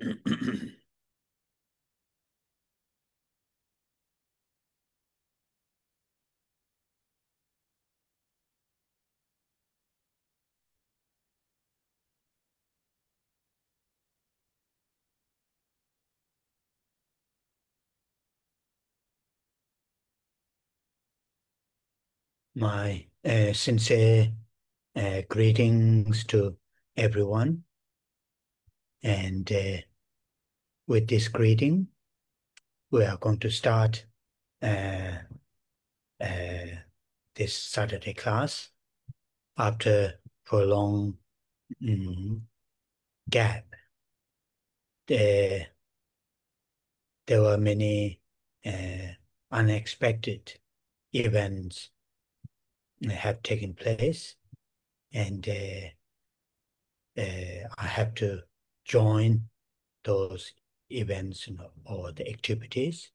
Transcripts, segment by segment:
My sincere greetings to everyone. And with this greeting, we are going to start uh, this Saturday class after for a long gap. There were many unexpected events have taken place, and I have to join those events, or the activities,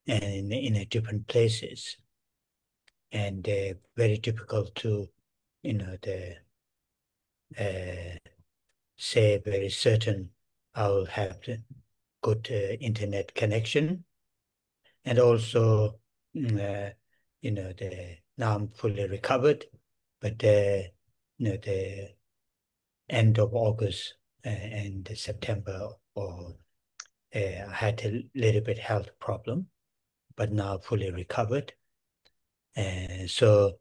and in different places, and very difficult to, say very certain I will have the good internet connection, and also, now I'm fully recovered, but the end of August and September, or I had a little bit health problem, but now fully recovered. So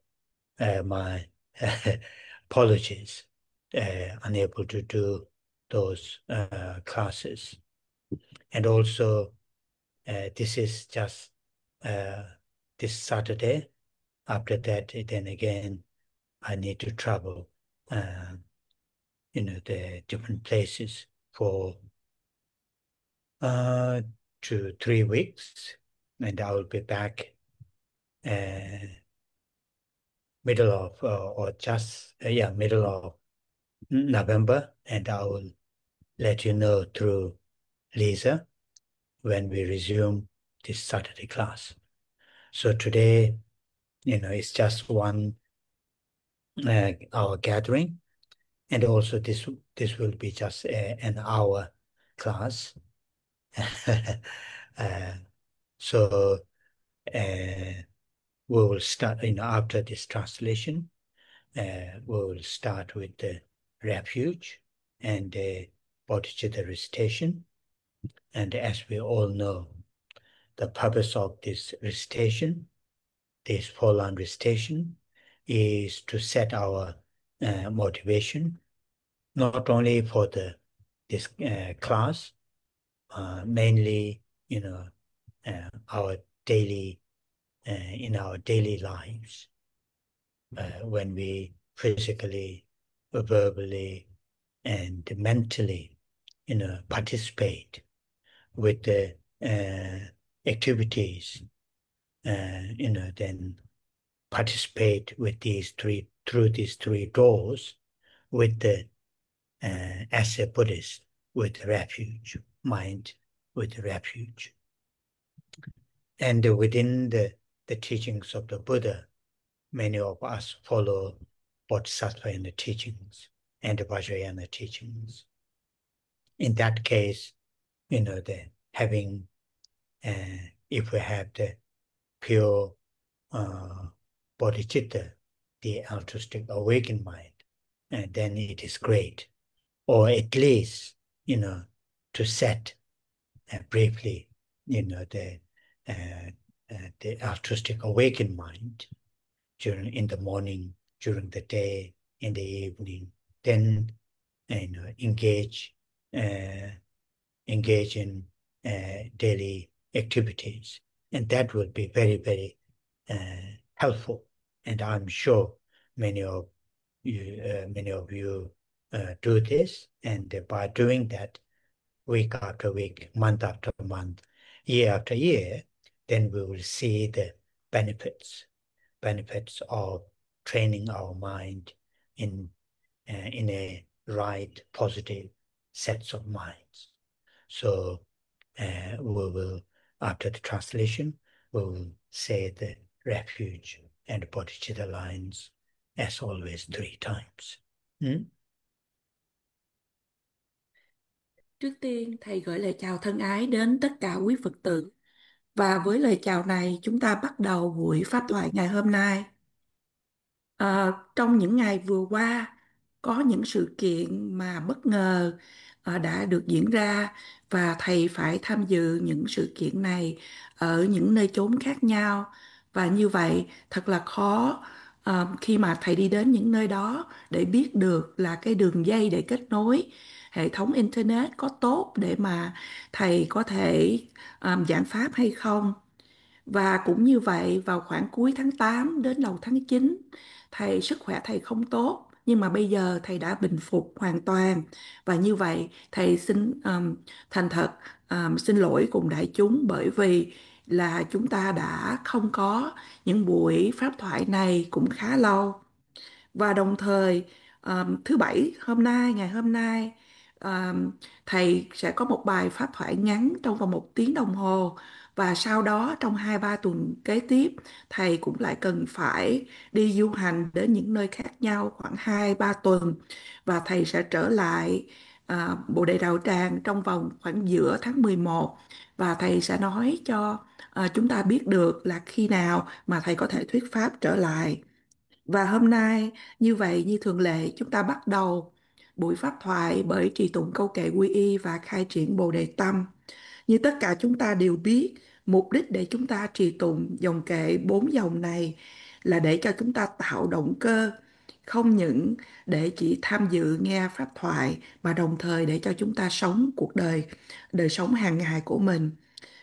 my apologies, unable to do those classes. And also, this is just this Saturday. After that, then again, I need to travel, the different places for 2-3 weeks, and I will be back middle of middle of November, and I will let you know through Lisa when we resume this Saturday class. So today, it's just one our gathering, and also this will be just an hour class. So we will start, after this translation, we will start with the Refuge and the Bodhicitta recitation. And as we all know, the purpose of this recitation, this 4-line recitation, is to set our motivation, not only for this class, mainly, our daily in our daily lives, when we physically, verbally, and mentally, participate with the activities, then participate with through these three doors, with the as a Buddhist, with refuge, mind with refuge. And within the teachings of the Buddha, many of us follow Bodhisattva teachings and the Vajrayana teachings. In that case, the having, if we have the pure bodhicitta, the altruistic awakened mind, then it is great. Or at least, to set briefly, the altruistic awakened mind in the morning, during the day, in the evening, then engage in daily activities, and that will be very, very helpful. And I'm sure many of you do this, and by doing that week after week, month after month, year after year, then we will see the benefits of training our mind in a right, positive sets of minds. So we will, after the translation, we will say the Refuge and Bodhicitta lines, as always, 3 times. Trước tiên, thầy gửi lời chào thân ái đến tất cả quý Phật tử. Và với lời chào này, chúng ta bắt đầu buổi pháp thoại ngày hôm nay. Trong những ngày vừa qua, có những sự kiện mà bất ngờ đã được diễn ra và thầy phải tham dự những sự kiện này ở những nơi chốn khác nhau. Và như vậy thật là khó khi mà thầy đi đến những nơi đó để biết được là cái đường dây để kết nối hệ thống internet có tốt để mà thầy có thể giảng pháp hay không. Và cũng như vậy, vào khoảng cuối tháng 8 đến đầu tháng 9, sức khỏe thầy không tốt, nhưng mà bây giờ thầy đã bình phục hoàn toàn. Và như vậy thầy xin thành thật xin lỗi cùng đại chúng, bởi vì là chúng ta đã không có những buổi pháp thoại này cũng khá lâu. Và đồng thời thứ bảy ngày hôm nay, um, thầy sẽ có một bài pháp thoại ngắn trong vòng 1 tiếng đồng hồ. Và sau đó trong 2-3 tuần kế tiếp, thầy cũng lại cần phải đi du hành đến những nơi khác nhau khoảng 2-3 tuần. Và thầy sẽ trở lại Bồ Đề Đạo Tràng trong vòng khoảng giữa tháng 11. Và thầy sẽ nói cho chúng ta biết được là khi nào mà thầy có thể thuyết pháp trở lại. Và hôm nay như vậy, như thường lệ, chúng ta bắt đầu buổi pháp thoại bởi trì tụng câu kệ quy y và khai triển Bồ Đề Tâm. Như tất cả chúng ta đều biết, mục đích để chúng ta trì tụng dòng kệ 4 dòng này là để cho chúng ta tạo động cơ, không những để chỉ tham dự nghe pháp thoại, mà đồng thời để cho chúng ta sống cuộc đời sống hàng ngày của mình.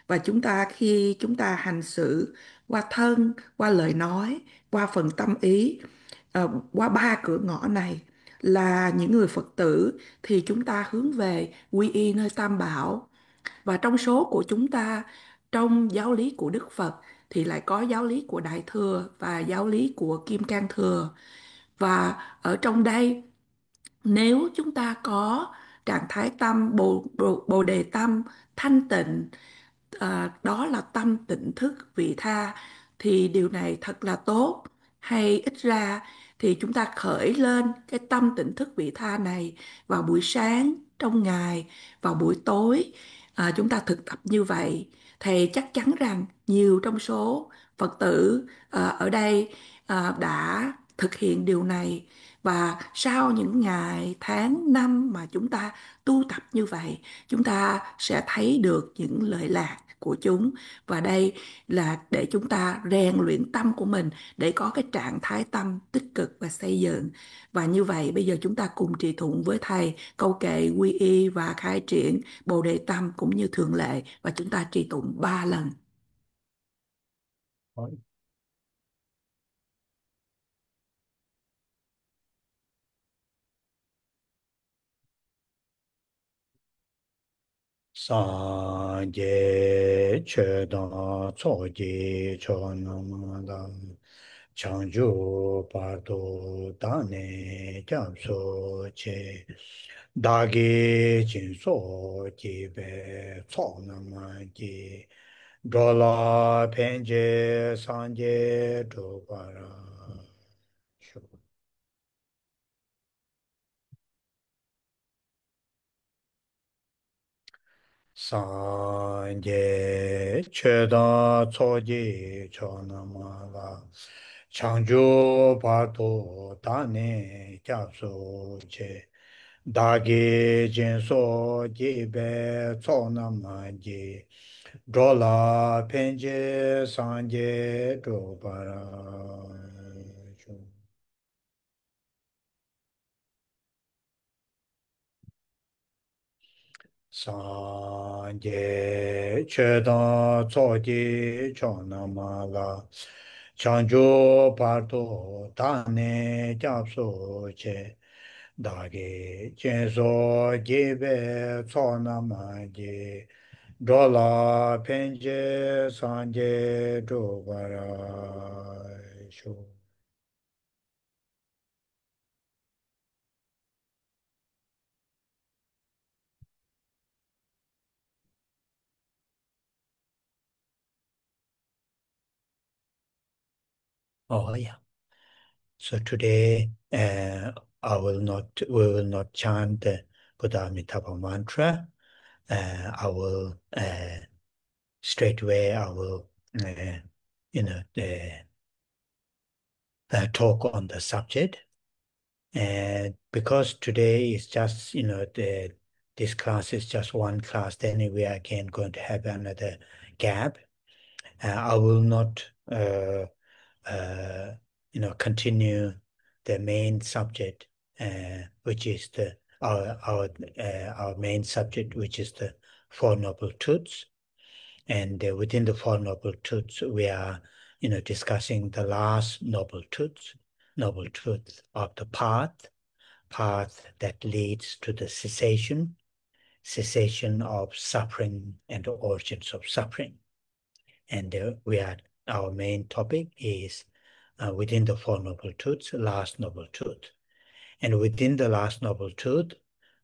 Và khi chúng ta hành xử qua thân, qua lời nói, qua phần tâm ý, qua 3 cửa ngõ này, là những người Phật tử, thì chúng ta hướng về quy y nơi Tam Bảo. Và trong số của chúng ta, trong giáo lý của Đức Phật thì lại có giáo lý của Đại Thừa và giáo lý của Kim Cang Thừa. Và ở trong đây, nếu chúng ta có trạng thái tâm bồ đề tâm thanh tịnh, đó là tâm tỉnh thức vị tha, thì điều này thật là tốt. Hay ít ra thì chúng ta khởi lên cái tâm tỉnh thức vị tha này vào buổi sáng trong ngày, vào buổi tối, chúng ta thực tập như vậy, thì chắc chắn rằng nhiều trong số Phật tử ở đây đã thực hiện điều này. Và sau những ngày tháng năm mà chúng ta tu tập như vậy, chúng ta sẽ thấy được những lợi lạc của chúng. Và đây là để chúng ta rèn luyện tâm của mình để có cái trạng thái tâm tích cực và xây dựng. Và như vậy bây giờ chúng ta cùng trì tụng với thầy câu kệ quy y và khai triển Bồ Đề Tâm cũng như thường lệ, và chúng ta trì tụng 3 lần. sanje chedan tsoji chonamada chanju parto dane japso che dagi jinso jibe tsonamaji dola penje sanje dobara. sanje chedan tsoji chonamala chanju parto dane japso che dagi jinso jibe tsonamaji dola penje sanje dobara. sanje chedan tsoji chonamala chanju parto dane japso che dagi jenso jibe tsonamaji dola penje sanje dobara shu. Oh yeah. So today, we will not chant the Buddha Amitabha mantra. I will straight away I will you know talk on the subject. And because today is just this class is just one class, then we are again going to have another gap. I will not continue the main subject, which is our main subject, which is the Four Noble Truths. And within the Four Noble Truths, we are, discussing the last noble truth of the path that leads to the cessation of suffering and the origins of suffering. And our main topic is within the Four Noble Truths, last noble truth. And within the last noble truth,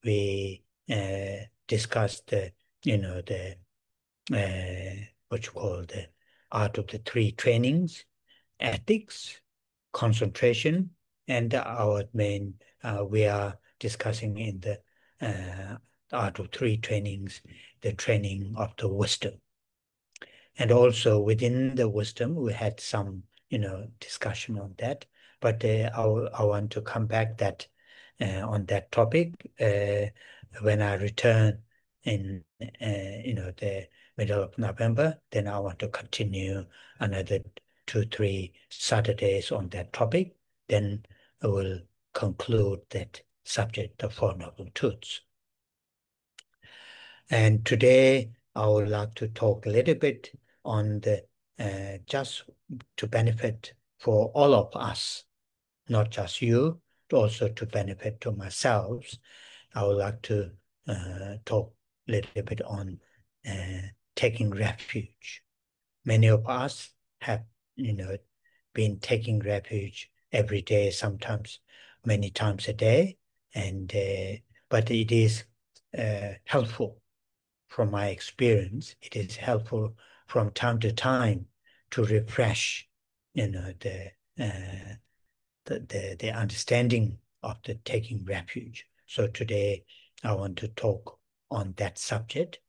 we discussed what you call the art of the three trainings: ethics, concentration, and our main, we are discussing in the art of three trainings, the training of the wisdom. And also within the wisdom, we had some, discussion on that. But I want to come back on that topic when I return in, the middle of November. Then I want to continue another 2-3 Saturdays on that topic. Then I will conclude that subject, the Four Noble Truths. And today I would like to talk a little bit on the just to benefit for all of us, not just you, but also to benefit to myself. I would like to talk a little bit on taking refuge. Many of us have, been taking refuge every day, sometimes many times a day, and but it is helpful. From my experience, it is helpful from time to time to refresh, the understanding of the taking refuge. So today I want to talk on that subject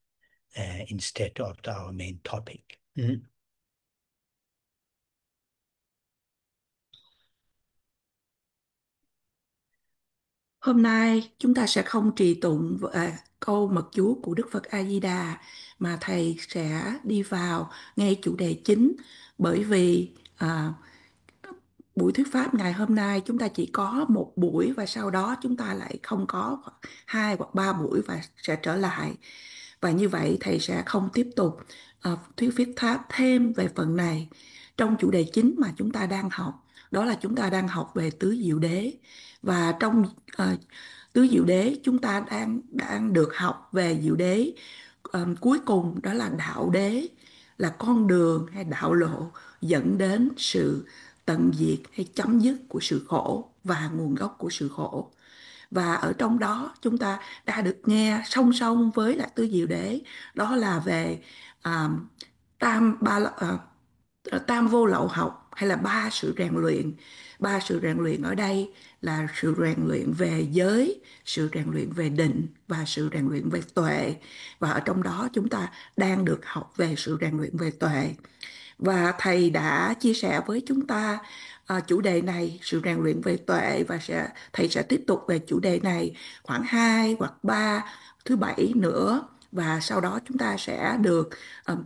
instead of our main topic. Hôm nay chúng ta sẽ không trì tụng câu mật chú của Đức Phật A Di Đà, mà thầy sẽ đi vào ngay chủ đề chính, bởi vì buổi thuyết pháp ngày hôm nay chúng ta chỉ có một buổi, và sau đó chúng ta lại không có 2 hoặc 3 buổi và sẽ trở lại. Và như vậy thầy sẽ không tiếp tục thuyết pháp thêm về phần này trong chủ đề chính mà chúng ta đang học. Đó là chúng ta đang học về tứ diệu đế. Và trong tứ diệu đế chúng ta đang được học về diệu đế cuối cùng, đó là đạo đế, là con đường hay đạo lộ dẫn đến sự tận diệt hay chấm dứt của sự khổ và nguồn gốc của sự khổ. Và ở trong đó chúng ta đã được nghe song song với lại tứ diệu đế, đó là về tam vô lậu học, hay là ba sự rèn luyện. Ba sự rèn luyện ở đây là sự rèn luyện về giới, sự rèn luyện về định và sự rèn luyện về tuệ. Và ở trong đó chúng ta đang được học về sự rèn luyện về tuệ. Và thầy đã chia sẻ với chúng ta chủ đề này, sự rèn luyện về tuệ, và thầy sẽ tiếp tục về chủ đề này khoảng 2 hoặc 3 thứ bảy nữa. Và sau đó chúng ta sẽ được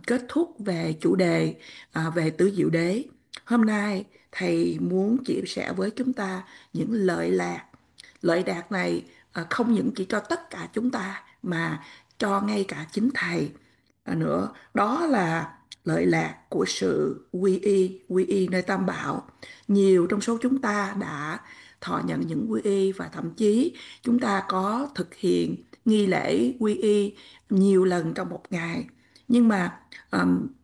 kết thúc về chủ đề về tứ diệu đế. Hôm nay thầy muốn chia sẻ với chúng ta những lợi lạc. Lợi lạc này không những chỉ cho tất cả chúng ta mà cho ngay cả chính thầy nữa. Đó là lợi lạc của sự quy y nơi Tam Bảo. Nhiều trong số chúng ta đã thọ nhận những quy y, và thậm chí chúng ta có thực hiện nghi lễ quy y nhiều lần trong một ngày. Nhưng mà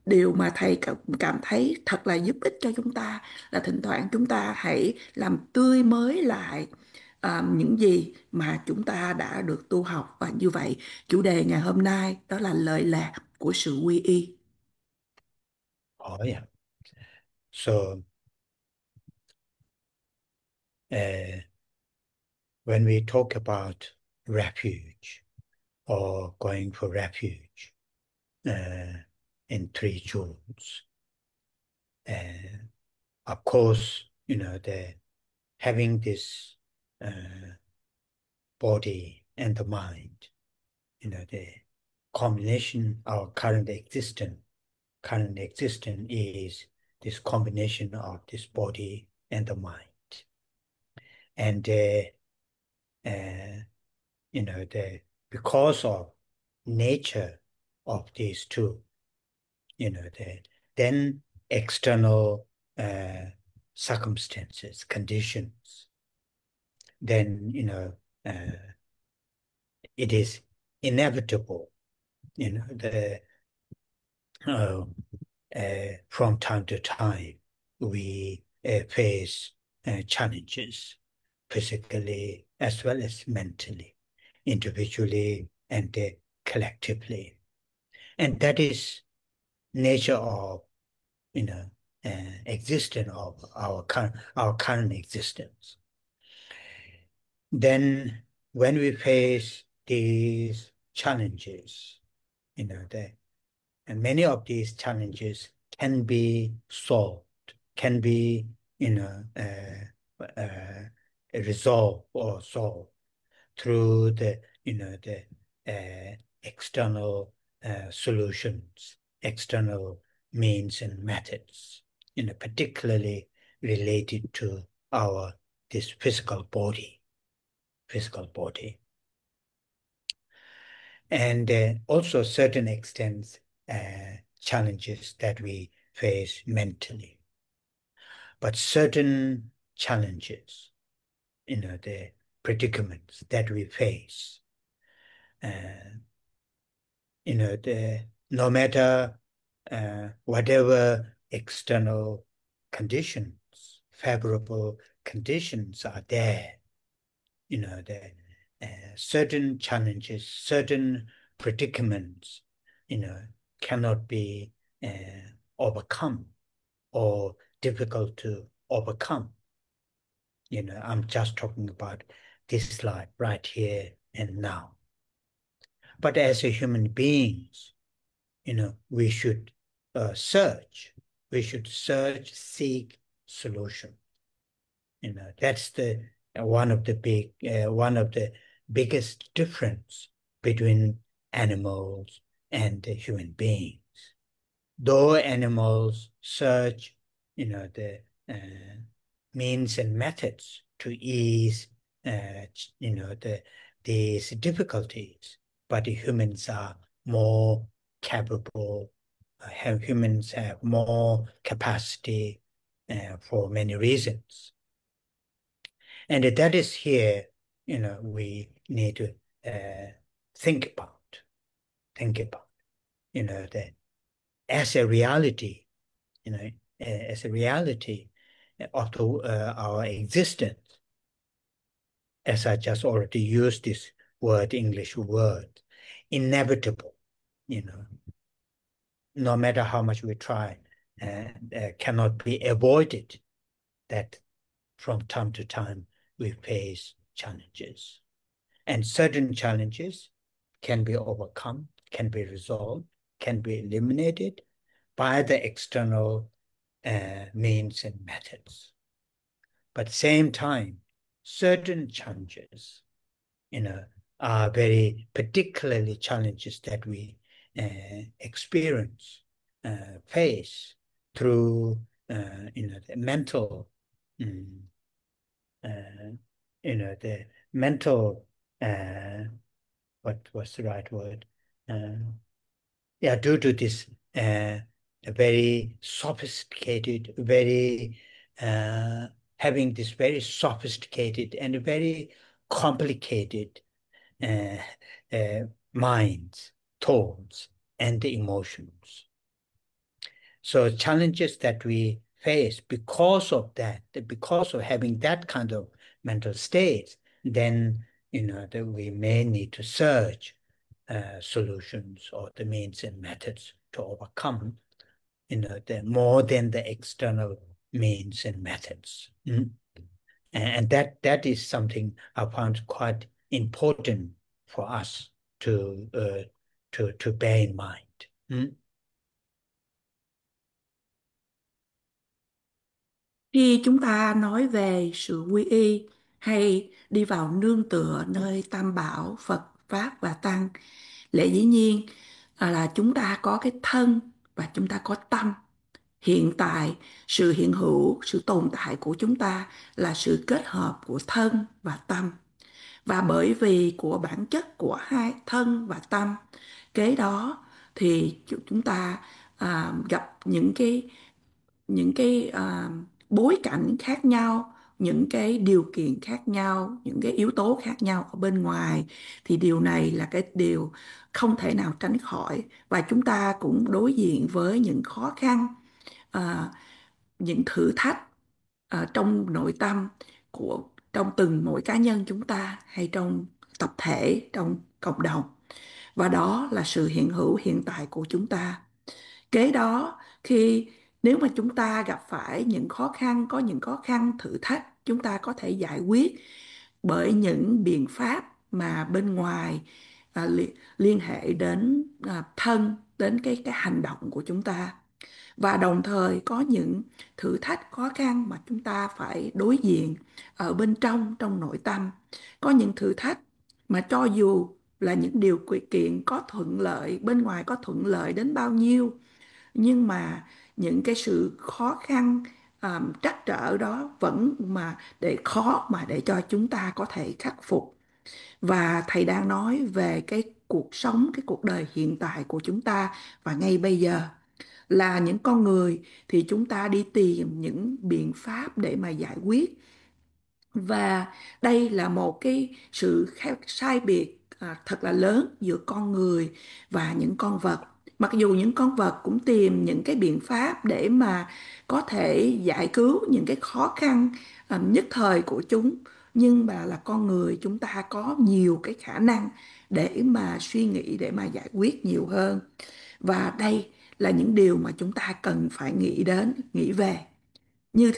điều mà thầy cảm thấy thật là giúp ích cho chúng ta là thỉnh thoảng chúng ta hãy làm tươi mới lại những gì mà chúng ta đã được tu học. Và như vậy chủ đề ngày hôm nay đó là lợi lạc của sự quy y. Oh, yeah. So when we talk about refuge or going for refuge in 3 jewels. Of course, having this body and the mind, the combination, our current existence is this combination of this body and the mind. And because of nature of these two, then external circumstances, conditions, then it is inevitable, from time to time we face challenges, physically as well as mentally, individually and collectively. And that is nature of existence of our current existence. Then when we face these challenges, and many of these challenges can be solved, can be resolved or solved through the external solutions, external means and methods, particularly related to this physical body. And also certain extent challenges that we face mentally. But certain challenges, the predicaments that we face, no matter whatever external conditions, favorable conditions are there, certain challenges, certain predicaments, cannot be overcome or difficult to overcome. I'm just talking about this life right here and now. But as a human beings, we should search. We should search, seek solution. That's one of the biggest difference between animals and human beings. Though animals search, the means and methods to ease, these difficulties, but humans are more capable. Humans have more capacity for many reasons. And that is here, we need to think about, that as a reality, of our existence, as I just already used this English word, inevitable, no matter how much we try, cannot be avoided, that from time to time we face challenges. And certain challenges can be overcome, can be resolved, can be eliminated by the external means and methods. But at the same time, certain challenges, are very particularly challenges that we experience, face through, the mental, the mental, what was the right word? Due to this very sophisticated, having this very sophisticated and very complicated minds, thoughts, and emotions. So challenges that we face because of that, because of having that kind of mental state, then that we may need to search solutions or the means and methods to overcome, the more than the external means and methods. And that is something I found quite important for us, to to bear in mind. Khi chúng ta nói về sự quy y hay đi vào nương tựa nơi Tam Bảo Phật Pháp và Tăng, lẽ dĩ nhiên là chúng ta có cái thân và chúng ta có tâm. Hiện tại, sự hiện hữu, sự tồn tại của chúng ta là sự kết hợp của thân và tâm. Và bởi vì của bản chất của hai thân và tâm, kế đó thì chúng ta gặp những cái bối cảnh khác nhau, những cái điều kiện khác nhau, những cái yếu tố khác nhau ở bên ngoài, thì điều này là cái điều không thể nào tránh khỏi, và chúng ta cũng đối diện với những khó khăn, à, những thử thách trong nội tâm của trong từng mỗi cá nhân chúng ta hay trong tập thể, trong cộng đồng. Và đó là sự hiện hữu hiện tại của chúng ta. Kế đó, khi nếu mà chúng ta gặp phải những khó khăn, có những khó khăn thử thách, chúng ta có thể giải quyết bởi những biện pháp mà bên ngoài liên hệ đến thân, đến cái hành động của chúng ta. Và đồng thời có những thử thách khó khăn mà chúng ta phải đối diện ở bên trong, trong nội tâm. Có những thử thách mà cho dù là những điều kiện có thuận lợi, bên ngoài có thuận lợi đến bao nhiêu, nhưng mà những cái sự khó khăn, trắc trở đó vẫn mà để khó mà để cho chúng ta có thể khắc phục. Và thầy đang nói về cái cuộc sống, cái cuộc đời hiện tại của chúng ta và ngay bây giờ, là những con người thì chúng ta đi tìm những biện pháp để mà giải quyết. Và đây là một cái sự khác sai biệt thật là lớn giữa con người và những con vật. Mặc dù những con vật cũng tìm những cái biện pháp để mà có thể giải cứu những cái khó khăn nhất thời của chúng, nhưng mà là con người, chúng ta có nhiều cái khả năng để mà suy nghĩ, để mà giải quyết nhiều hơn. Và đây là những điều mà chúng ta cần phải nghĩ đến, nghĩ về. Như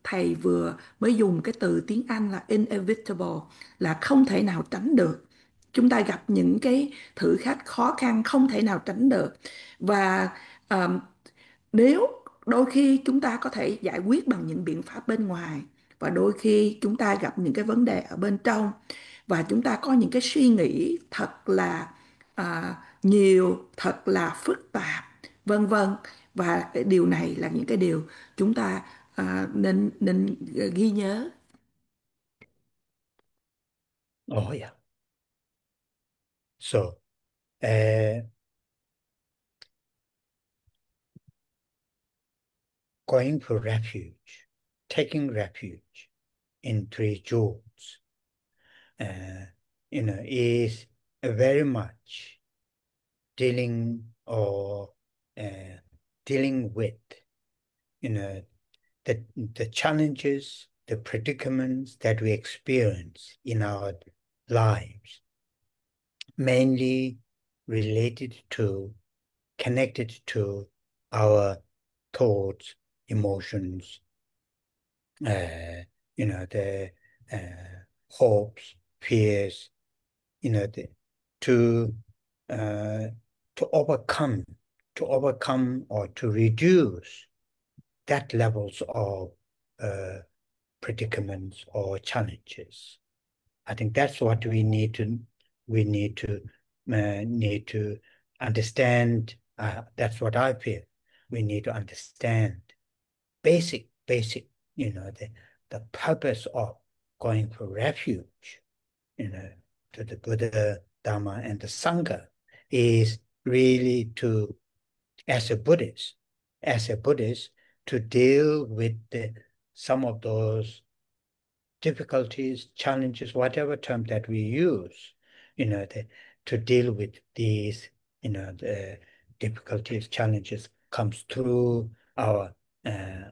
thầy vừa mới dùng cái từ tiếng Anh là inevitable, là không thể nào tránh được. Chúng ta gặp những cái thử thách khó khăn không thể nào tránh được. Và um, nếu đôi khi chúng ta có thể giải quyết bằng những biện pháp bên ngoài, và đôi khi chúng ta gặp những cái vấn đề ở bên trong, và chúng ta có những cái suy nghĩ thật là nhiều, thật là phức tạp, vân vân. Và cái điều này là những cái điều chúng ta nên nên ghi nhớ. Oh, yeah. So, uh, going for refuge, taking refuge in three jewels, is very much dealing or dealing with, the challenges, the predicaments that we experience in our lives, mainly connected to our thoughts, emotions, the hopes, fears, to uh, to overcome, or to reduce that levels of predicaments or challenges. I think that's what we need to need to understand. That's what I feel. We need to understand basic, the purpose of going for refuge, to the Buddha, Dharma, and the Sangha is really to, as a Buddhist, to deal with some of those difficulties, challenges, whatever term that we use, to deal with these, the difficulties, challenges comes through our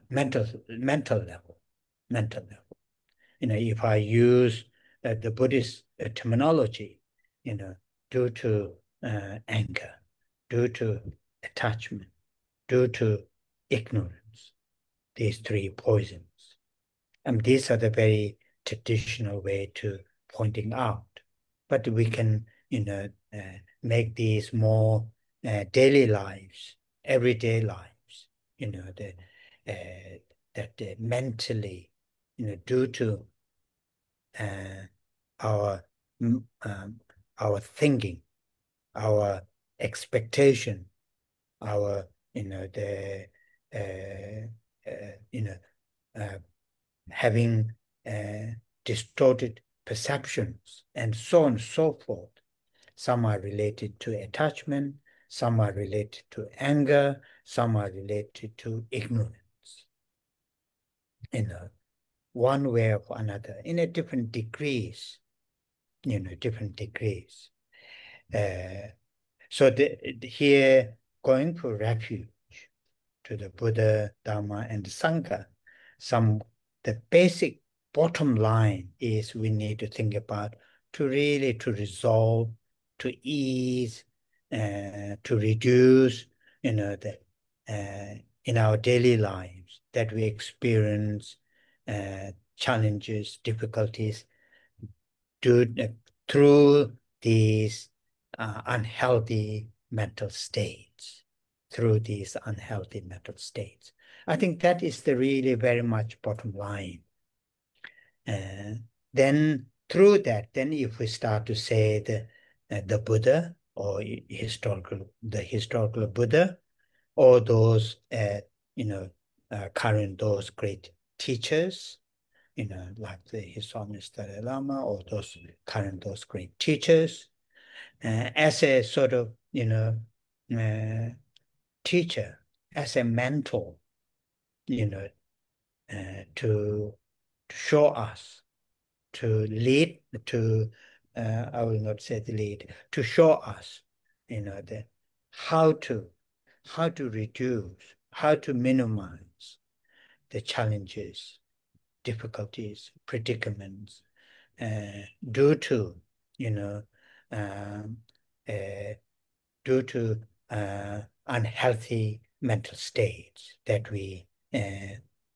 mental level. If I use the Buddhist terminology, due to anger, due to attachment, due to ignorance, these three poisons. And these are the very traditional way to pointing out. But we can, make these more daily lives, everyday lives, that mentally, due to our our thinking, our expectation, our the having distorted perceptions and so on and so forth. Some are related to attachment, some are related to anger, some are related to ignorance. One way or another, in a different degrees, different degrees. So here, going for refuge to the Buddha, Dharma, and Sangha, the basic bottom line is we need to think about to resolve, to ease, to reduce, in our daily lives that we experience challenges, difficulties through these unhealthy mental states. I think that is the really very much bottom line. Then through that, then if we start to say the Buddha or the historical Buddha, or those current those great teachers, like His Holiness Dalai Lama, or those great teachers, as a sort of teacher, as a mentor, to show us, to lead, I will not say the lead, to show us, how to reduce, how to minimize the challenges, difficulties, predicaments, due to, due to unhealthy mental states that we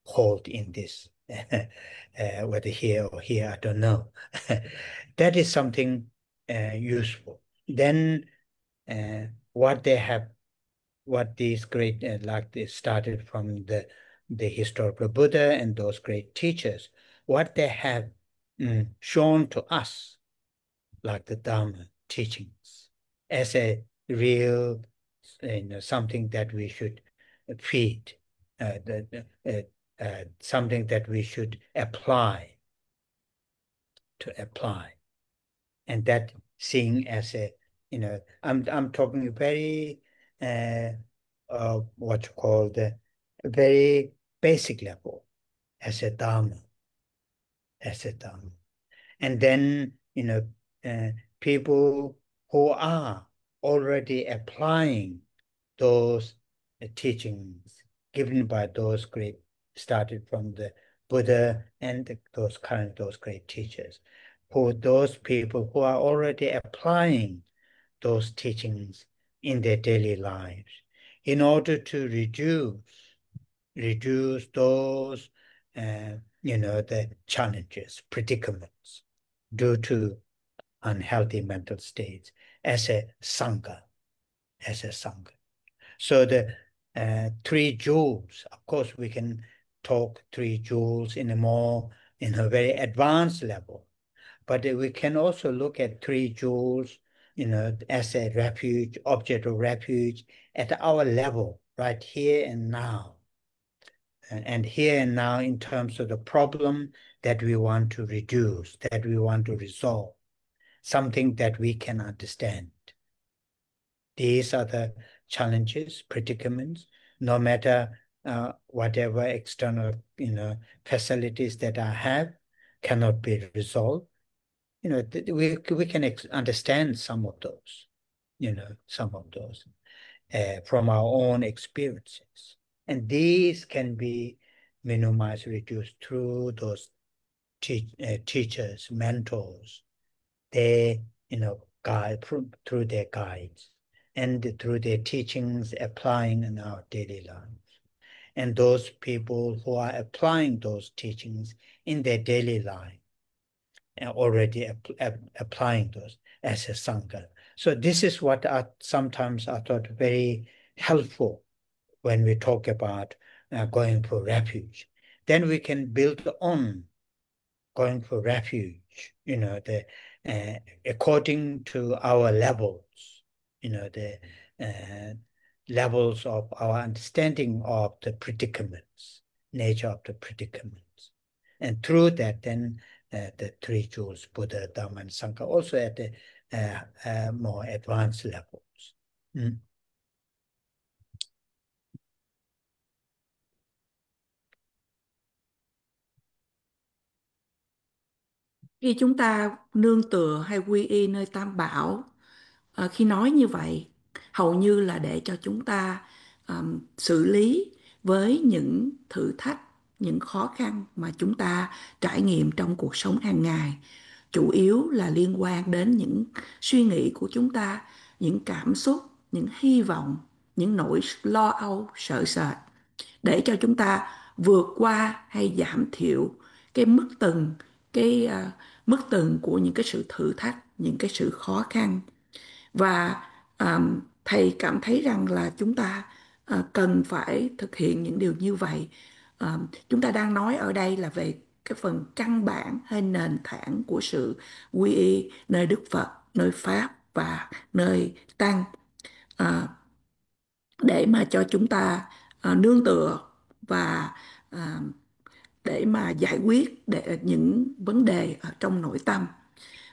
hold in this, whether here or here, I don't know. That is something useful. Then what these great, like they started from the historical Buddha and those great teachers, what they have shown to us, like the Dharma teachings, as a real, something that we should feed, something that we should apply, and that seeing as a, I'm talking very what you call the very basic level, as a Dharma, and then people who are already applying those teachings given by those great, started from the Buddha and those great teachers, those people who are already applying those teachings in their daily lives in order to reduce those the challenges, predicaments due to unhealthy mental states, as a sangha. So the three jewels, of course, we can talk three jewels in a very advanced level, but we can also look at three jewels, as a refuge, object of refuge at our level, right here and now. And here and now, in terms of the problem that we want to reduce, that we want to resolve, something that we can understand. These are the challenges, predicaments, no matter whatever external, facilities that I have cannot be resolved. We can understand some of those, from our own experiences. And these can be minimized, reduced through those teachers, mentors. They, guide through their guides and through their teachings applying in our daily lives. And those people who are applying those teachings in their daily life, and already applying those as a sangha. So this is what sometimes I thought very helpful when we talk about going for refuge. Then we can build on going for refuge, according to our levels, the uh, levels of our understanding of the predicaments, nature of the predicaments. And through that, then the three jewels, Buddha, Dharma, and Sangha, also at the more advanced levels. Mm. Khi chúng ta nương tựa hay quy y nơi Tam Bảo, khi nói như vậy, hầu như là để cho chúng ta xử lý với những thử thách, những khó khăn mà chúng ta trải nghiệm trong cuộc sống hàng ngày. Chủ yếu là liên quan đến những suy nghĩ của chúng ta, những cảm xúc, những hy vọng, những nỗi lo âu, sợ sệt, để cho chúng ta vượt qua hay giảm thiểu cái mức từng của những cái sự thử thách, những cái sự khó khăn. Và thầy cảm thấy rằng là chúng ta cần phải thực hiện những điều như vậy. Chúng ta đang nói ở đây là về cái phần căn bản hay nền tảng của sự quy y nơi Đức Phật, nơi Pháp và nơi Tăng, à, để mà cho chúng ta nương tựa và à, để mà giải quyết những vấn đề ở trong nội tâm.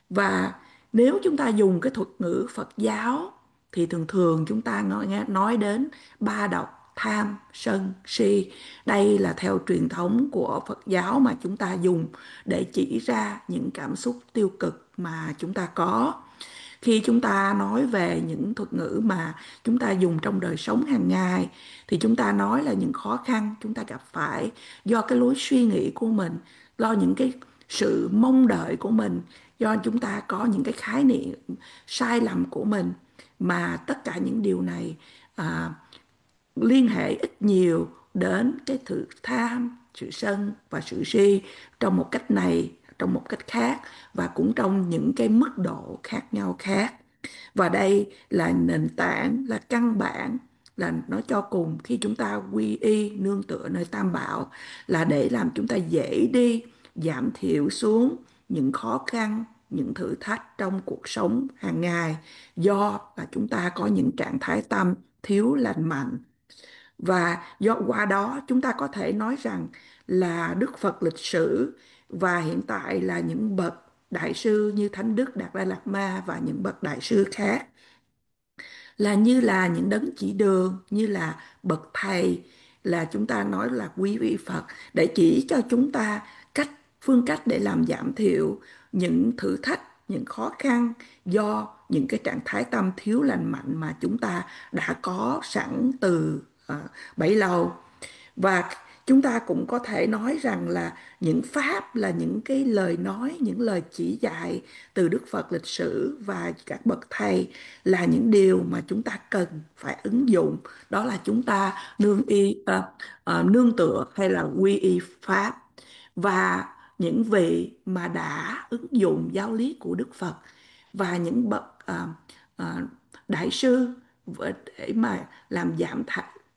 Và nếu chúng ta dùng cái thuật ngữ Phật giáo thì thường thường chúng ta nói đến ba độc: tham, sân, si. Đây là theo truyền thống của Phật giáo mà chúng ta dùng để chỉ ra những cảm xúc tiêu cực mà chúng ta có. Khi chúng ta nói về những thuật ngữ mà chúng ta dùng trong đời sống hàng ngày thì chúng ta nói là những khó khăn chúng ta gặp phải do cái lối suy nghĩ của mình, do những cái sự mong đợi của mình, do chúng ta có những cái khái niệm sai lầm của mình, mà tất cả những điều này à, liên hệ ít nhiều đến cái sự tham, sự sân và sự si trong một cách này, trong một cách khác, và cũng trong những cái mức độ khác nhau khác. Và đây là nền tảng, là căn bản, là nói cho cùng khi chúng ta quy y nương tựa nơi Tam Bảo là để làm chúng ta dễ đi, giảm thiểu xuống những khó khăn, những thử thách trong cuộc sống hàng ngày, do là chúng ta có những trạng thái tâm thiếu lành mạnh. Và do qua đó chúng ta có thể nói rằng là Đức Phật lịch sử và hiện tại là những bậc đại sư như Thánh Đức Đạt Lai Lạt Ma và những bậc đại sư khác là như là những đấng chỉ đường, như là bậc thầy, là chúng ta nói là quý vị Phật, để chỉ cho chúng ta phương cách để làm giảm thiểu những thử thách, những khó khăn do những cái trạng thái tâm thiếu lành mạnh mà chúng ta đã có sẵn từ bấy lâu. Và chúng ta cũng có thể nói rằng là những pháp là những cái lời nói, những lời chỉ dạy từ Đức Phật lịch sử và các bậc thầy là những điều mà chúng ta cần phải ứng dụng. Đó là chúng ta nương tựa hay là quy y pháp. Và những vị mà đã ứng dụng giáo lý của Đức Phật và những bậc đại sư để mà làm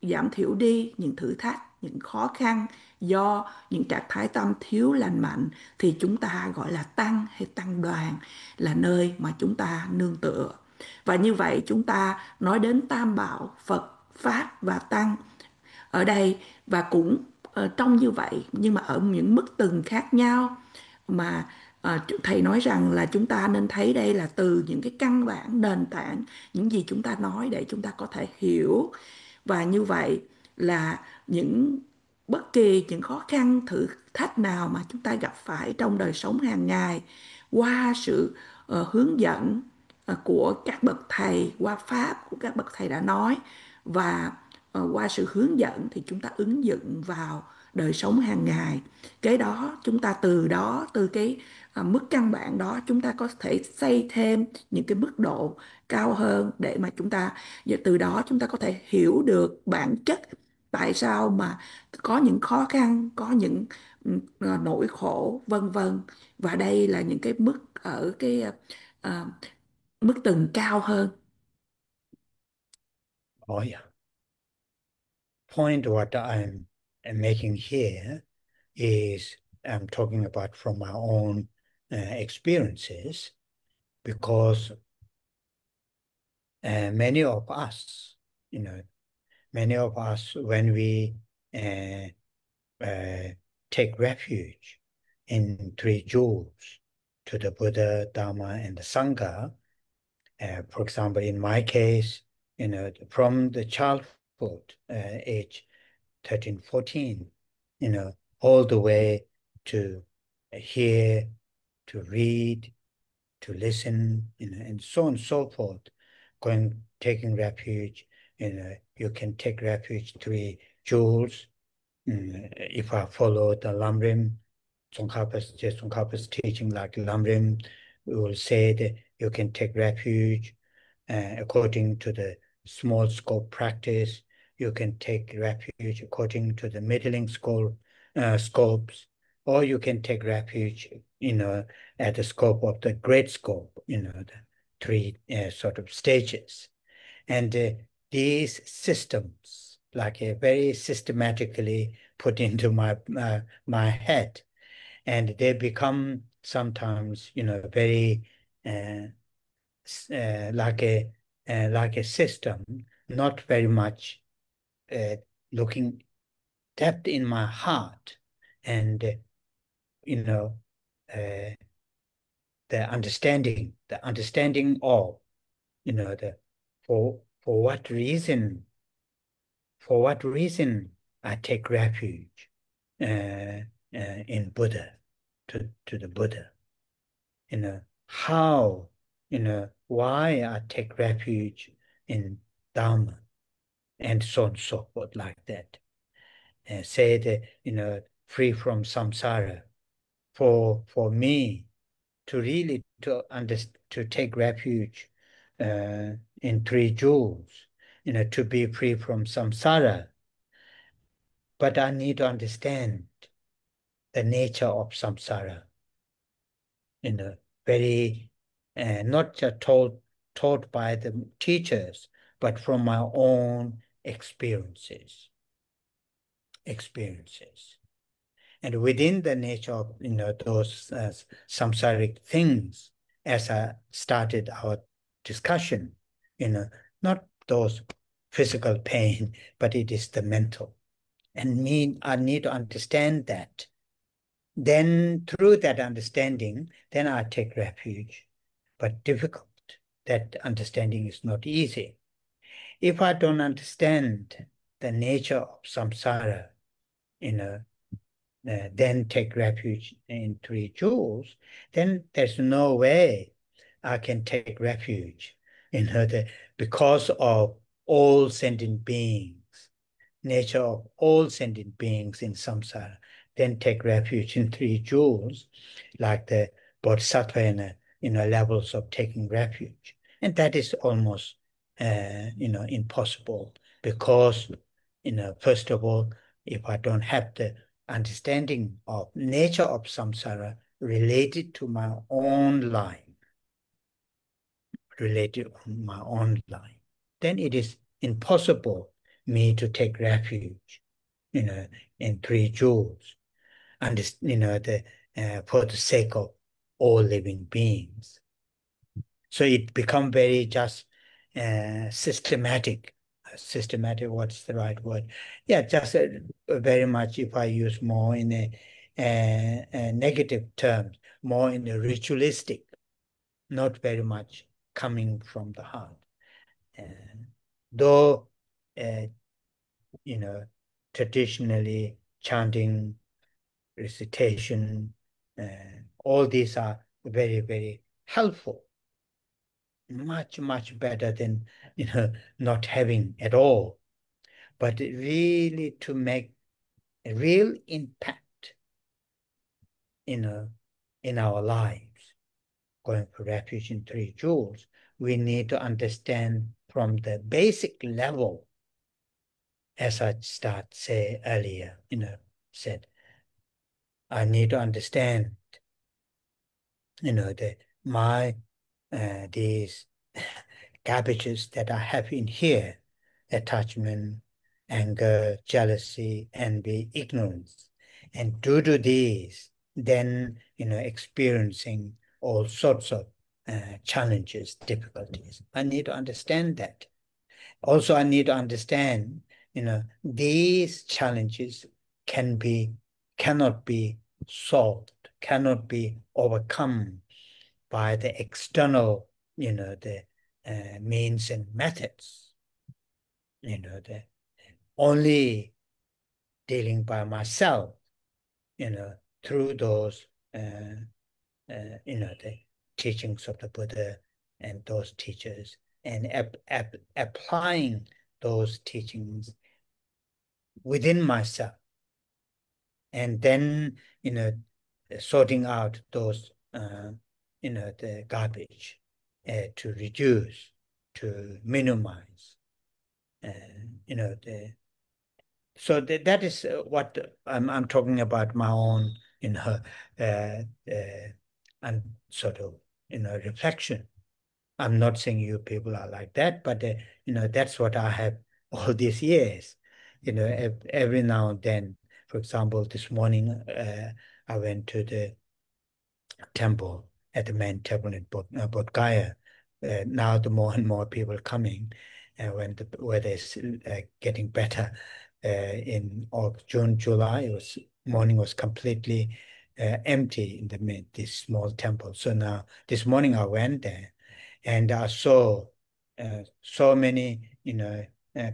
giảm thiểu đi những thử thách, những khó khăn do những trạng thái tâm thiếu lành mạnh, thì chúng ta gọi là tăng hay tăng đoàn, là nơi mà chúng ta nương tựa. Và như vậy chúng ta nói đến Tam Bảo Phật, Pháp và Tăng ở đây, và cũng trong như vậy nhưng mà ở những mức từng khác nhau. Mà thầy nói rằng là chúng ta nên thấy đây là từ những cái căn bản nền tảng, những gì chúng ta nói để chúng ta có thể hiểu. Và như vậy là bất kỳ những khó khăn thử thách nào mà chúng ta gặp phải trong đời sống hàng ngày, qua sự hướng dẫn của các bậc thầy, qua pháp của các bậc thầy đã nói, và qua sự hướng dẫn thì chúng ta ứng dụng vào đời sống hàng ngày. Cái đó chúng ta từ cái mức căn bản đó chúng ta có thể xây thêm những cái mức độ cao hơn, để mà từ đó chúng ta có thể hiểu được bản chất tại sao mà có những khó khăn, có những nỗi khổ vân vân. Và đây là những cái mức ở cái mức từng cao hơn. Oh yeah. Point what I'm making here is I'm talking about from my own experiences, because many of us, many of us, when we uh, take refuge in three jewels, to the Buddha, Dharma, and the Sangha. For example, in my case, from the childhood, age 13, 14, all the way to hear, to read, to listen, and so on and so forth, taking refuge, you can take refuge three jewels. If I follow the Lamrim, Tsongkhapa's teaching, like Lamrim, we will say that you can take refuge according to the small scope practice. You can take refuge according to the middling scopes, or you can take refuge, at the scope of the great scope, the three sort of stages. And these systems, like very systematically put into my head, and they become sometimes, very uh, like a system, not very much looking depth in my heart, and you know uh, the understanding of, the for what reason, I take refuge in Buddha, to the Buddha, how, why I take refuge in Dharma, and so on and so forth, like that. Say that, free from samsara. For me to really to take refuge in three jewels, to be free from samsara. But I need to understand the nature of samsara, very not just taught by the teachers, but from my own experiences. And within the nature of, those samsaric things, as I started our discussion, not those physical pain, but it is the mental. And I need to understand that. Then through that understanding, then I take refuge. But difficult. That understanding is not easy. If I don't understand the nature of samsara, then take refuge in three jewels, then there's no way I can take refuge, because of all sentient beings, nature of all sentient beings in samsara, then take refuge in three jewels, like the bodhisattva levels of taking refuge. And that is almost, impossible, because, first of all, if I don't have the understanding of nature of samsara related to my own life, then it is impossible me to take refuge, in three jewels, and for the sake of all living beings. So it become very just systematic. Systematic, what's the right word? Yeah, just very much, if I use more in a negative terms, more in a ritualistic, not very much coming from the heart. Though, traditionally chanting, recitation, all these are very, very helpful. Much, much better than, not having at all. But really to make a real impact, in our lives, going for refuge in three jewels, we need to understand from the basic level, as I say earlier, said, I need to understand, that these garbages that I have in here: attachment, anger, jealousy, envy, ignorance. And due to these, then, experiencing all sorts of challenges, difficulties. I need to understand that. Also, I need to understand, these challenges cannot be solved, cannot be overcome by the external, the means and methods. The only dealing by myself, through those, the teachings of the Buddha and those teachers, and applying those teachings within myself, and then, sorting out those, the garbage, to reduce, to minimize, so that is what I'm talking about, my own, uh, and sort of, reflection. I'm not saying you people are like that, but that's what I have all these years. Every now and then. For example, this morning, I went to the temple, at the main temple in Bodh Gaya. Now the more and more people coming, when the weather is getting better. In June, July, morning was completely empty in this small temple. So now this morning I went there, and I saw so many,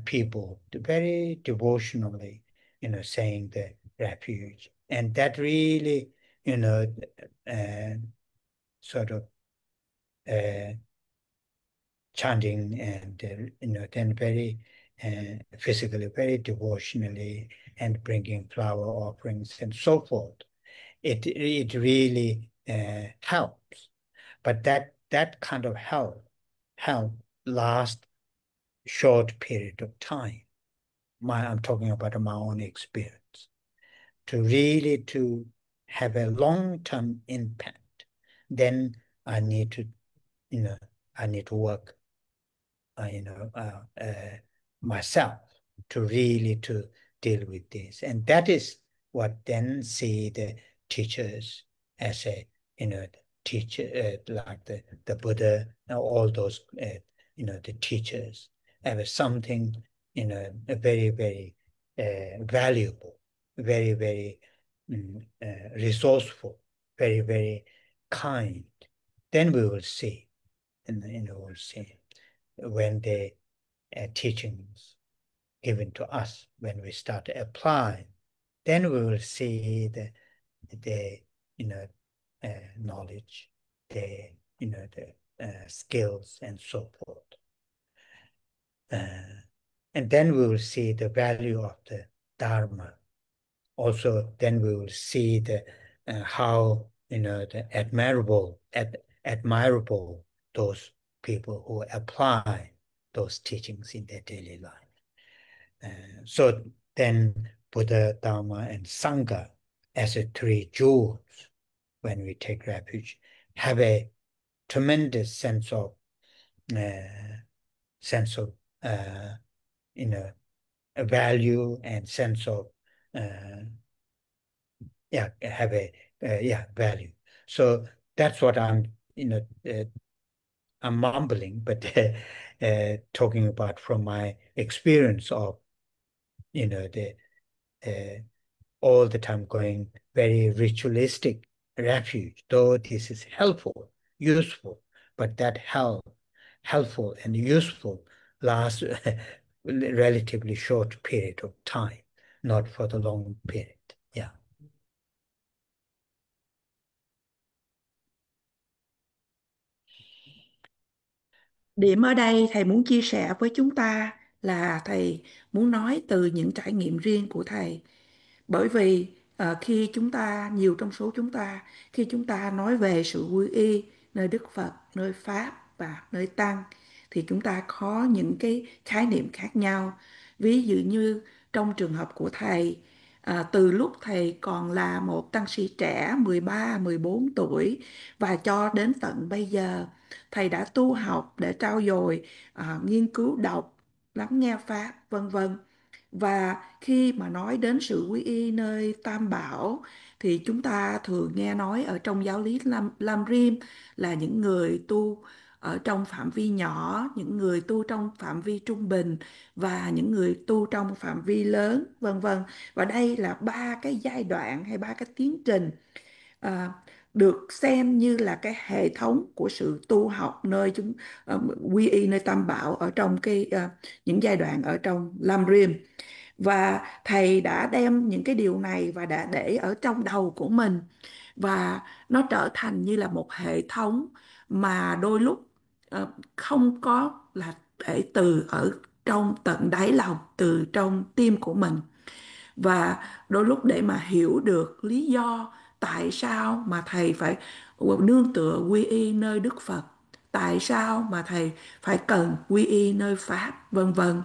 people very devotionally, saying the refuge, and that really, you know, uh, sort of uh, chanting, and then very physically, very devotionally, and bringing flower offerings and so forth. It really helps, but that kind of help lasts short period of time. I'm talking about my own experience. To really to have a long-term impact, then I need to, you know, I need to work, myself, to really to deal with this. And that is what then see the teachers as a, teacher, like the Buddha, all those, the teachers, as something, a very, very valuable, very, very resourceful, very, very kind. Then we will see, and we'll see when the teachings given to us, when we start to apply, then we will see the knowledge, the skills, and so forth. And then we will see the value of the Dharma. Also, then we will see how, the admirable those people who apply those teachings in their daily life. So then Buddha, Dharma, and Sangha, as the three jewels, when we take refuge, have a tremendous sense of, sense of, a value, and sense of, have a, value. So that's what I'm mumbling, but talking about from my experience of, the all the time going very ritualistic refuge, though this is helpful, useful, but that helpful and useful lasts relatively short period of time, not for the long period. Yeah. Điểm ở đây thầy muốn chia sẻ với chúng ta là thầy muốn nói từ những trải nghiệm riêng của thầy. Bởi vì khi chúng ta, nhiều trong số chúng ta, khi chúng ta nói về sự quy y nơi Đức Phật, nơi Pháp và nơi Tăng, thì chúng ta có những cái khái niệm khác nhau. Ví dụ như trong trường hợp của thầy, từ lúc thầy còn là một tăng sĩ trẻ 13, 14 tuổi và cho đến tận bây giờ, thầy đã tu học để trau dồi, nghiên cứu đọc, lắng nghe Pháp, vân vân. Và khi mà nói đến sự quy y nơi Tam Bảo thì chúng ta thường nghe nói ở trong giáo lý Lam Rim là những người tu ở trong phạm vi nhỏ, những người tu trong phạm vi trung bình và những người tu trong phạm vi lớn, vân vân. Và đây là ba cái giai đoạn hay ba cái tiến trình à, được xem như là cái hệ thống của sự tu học nơi quy y nơi Tam Bảo ở trong những giai đoạn ở trong Lam Rim. Và thầy đã đem những cái điều này và đã để ở trong đầu của mình, và nó trở thành như là một hệ thống mà đôi lúc không có là để từ ở trong tận đáy lòng, từ trong tim của mình. Và đôi lúc để mà hiểu được lý do tại sao mà thầy phải nương tựa quy y nơi Đức Phật, tại sao mà thầy phải cần quy y nơi Pháp, vân vân.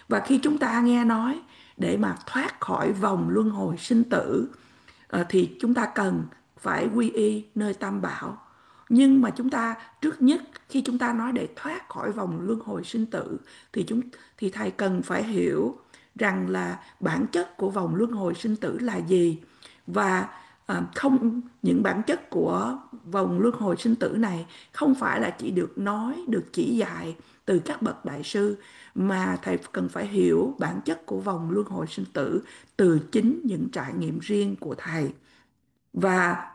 Và khi chúng ta nghe nói để mà thoát khỏi vòng luân hồi sinh tử, thì chúng ta cần phải quy y nơi Tam Bảo. Nhưng mà chúng ta trước nhất, khi chúng ta nói để thoát khỏi vòng luân hồi sinh tử thì thầy cần phải hiểu rằng là bản chất của vòng luân hồi sinh tử là gì. Và không, những bản chất của vòng luân hồi sinh tử này không phải là chỉ được nói, được chỉ dạy từ các bậc đại sư, mà thầy cần phải hiểu bản chất của vòng luân hồi sinh tử từ chính những trải nghiệm riêng của thầy. Và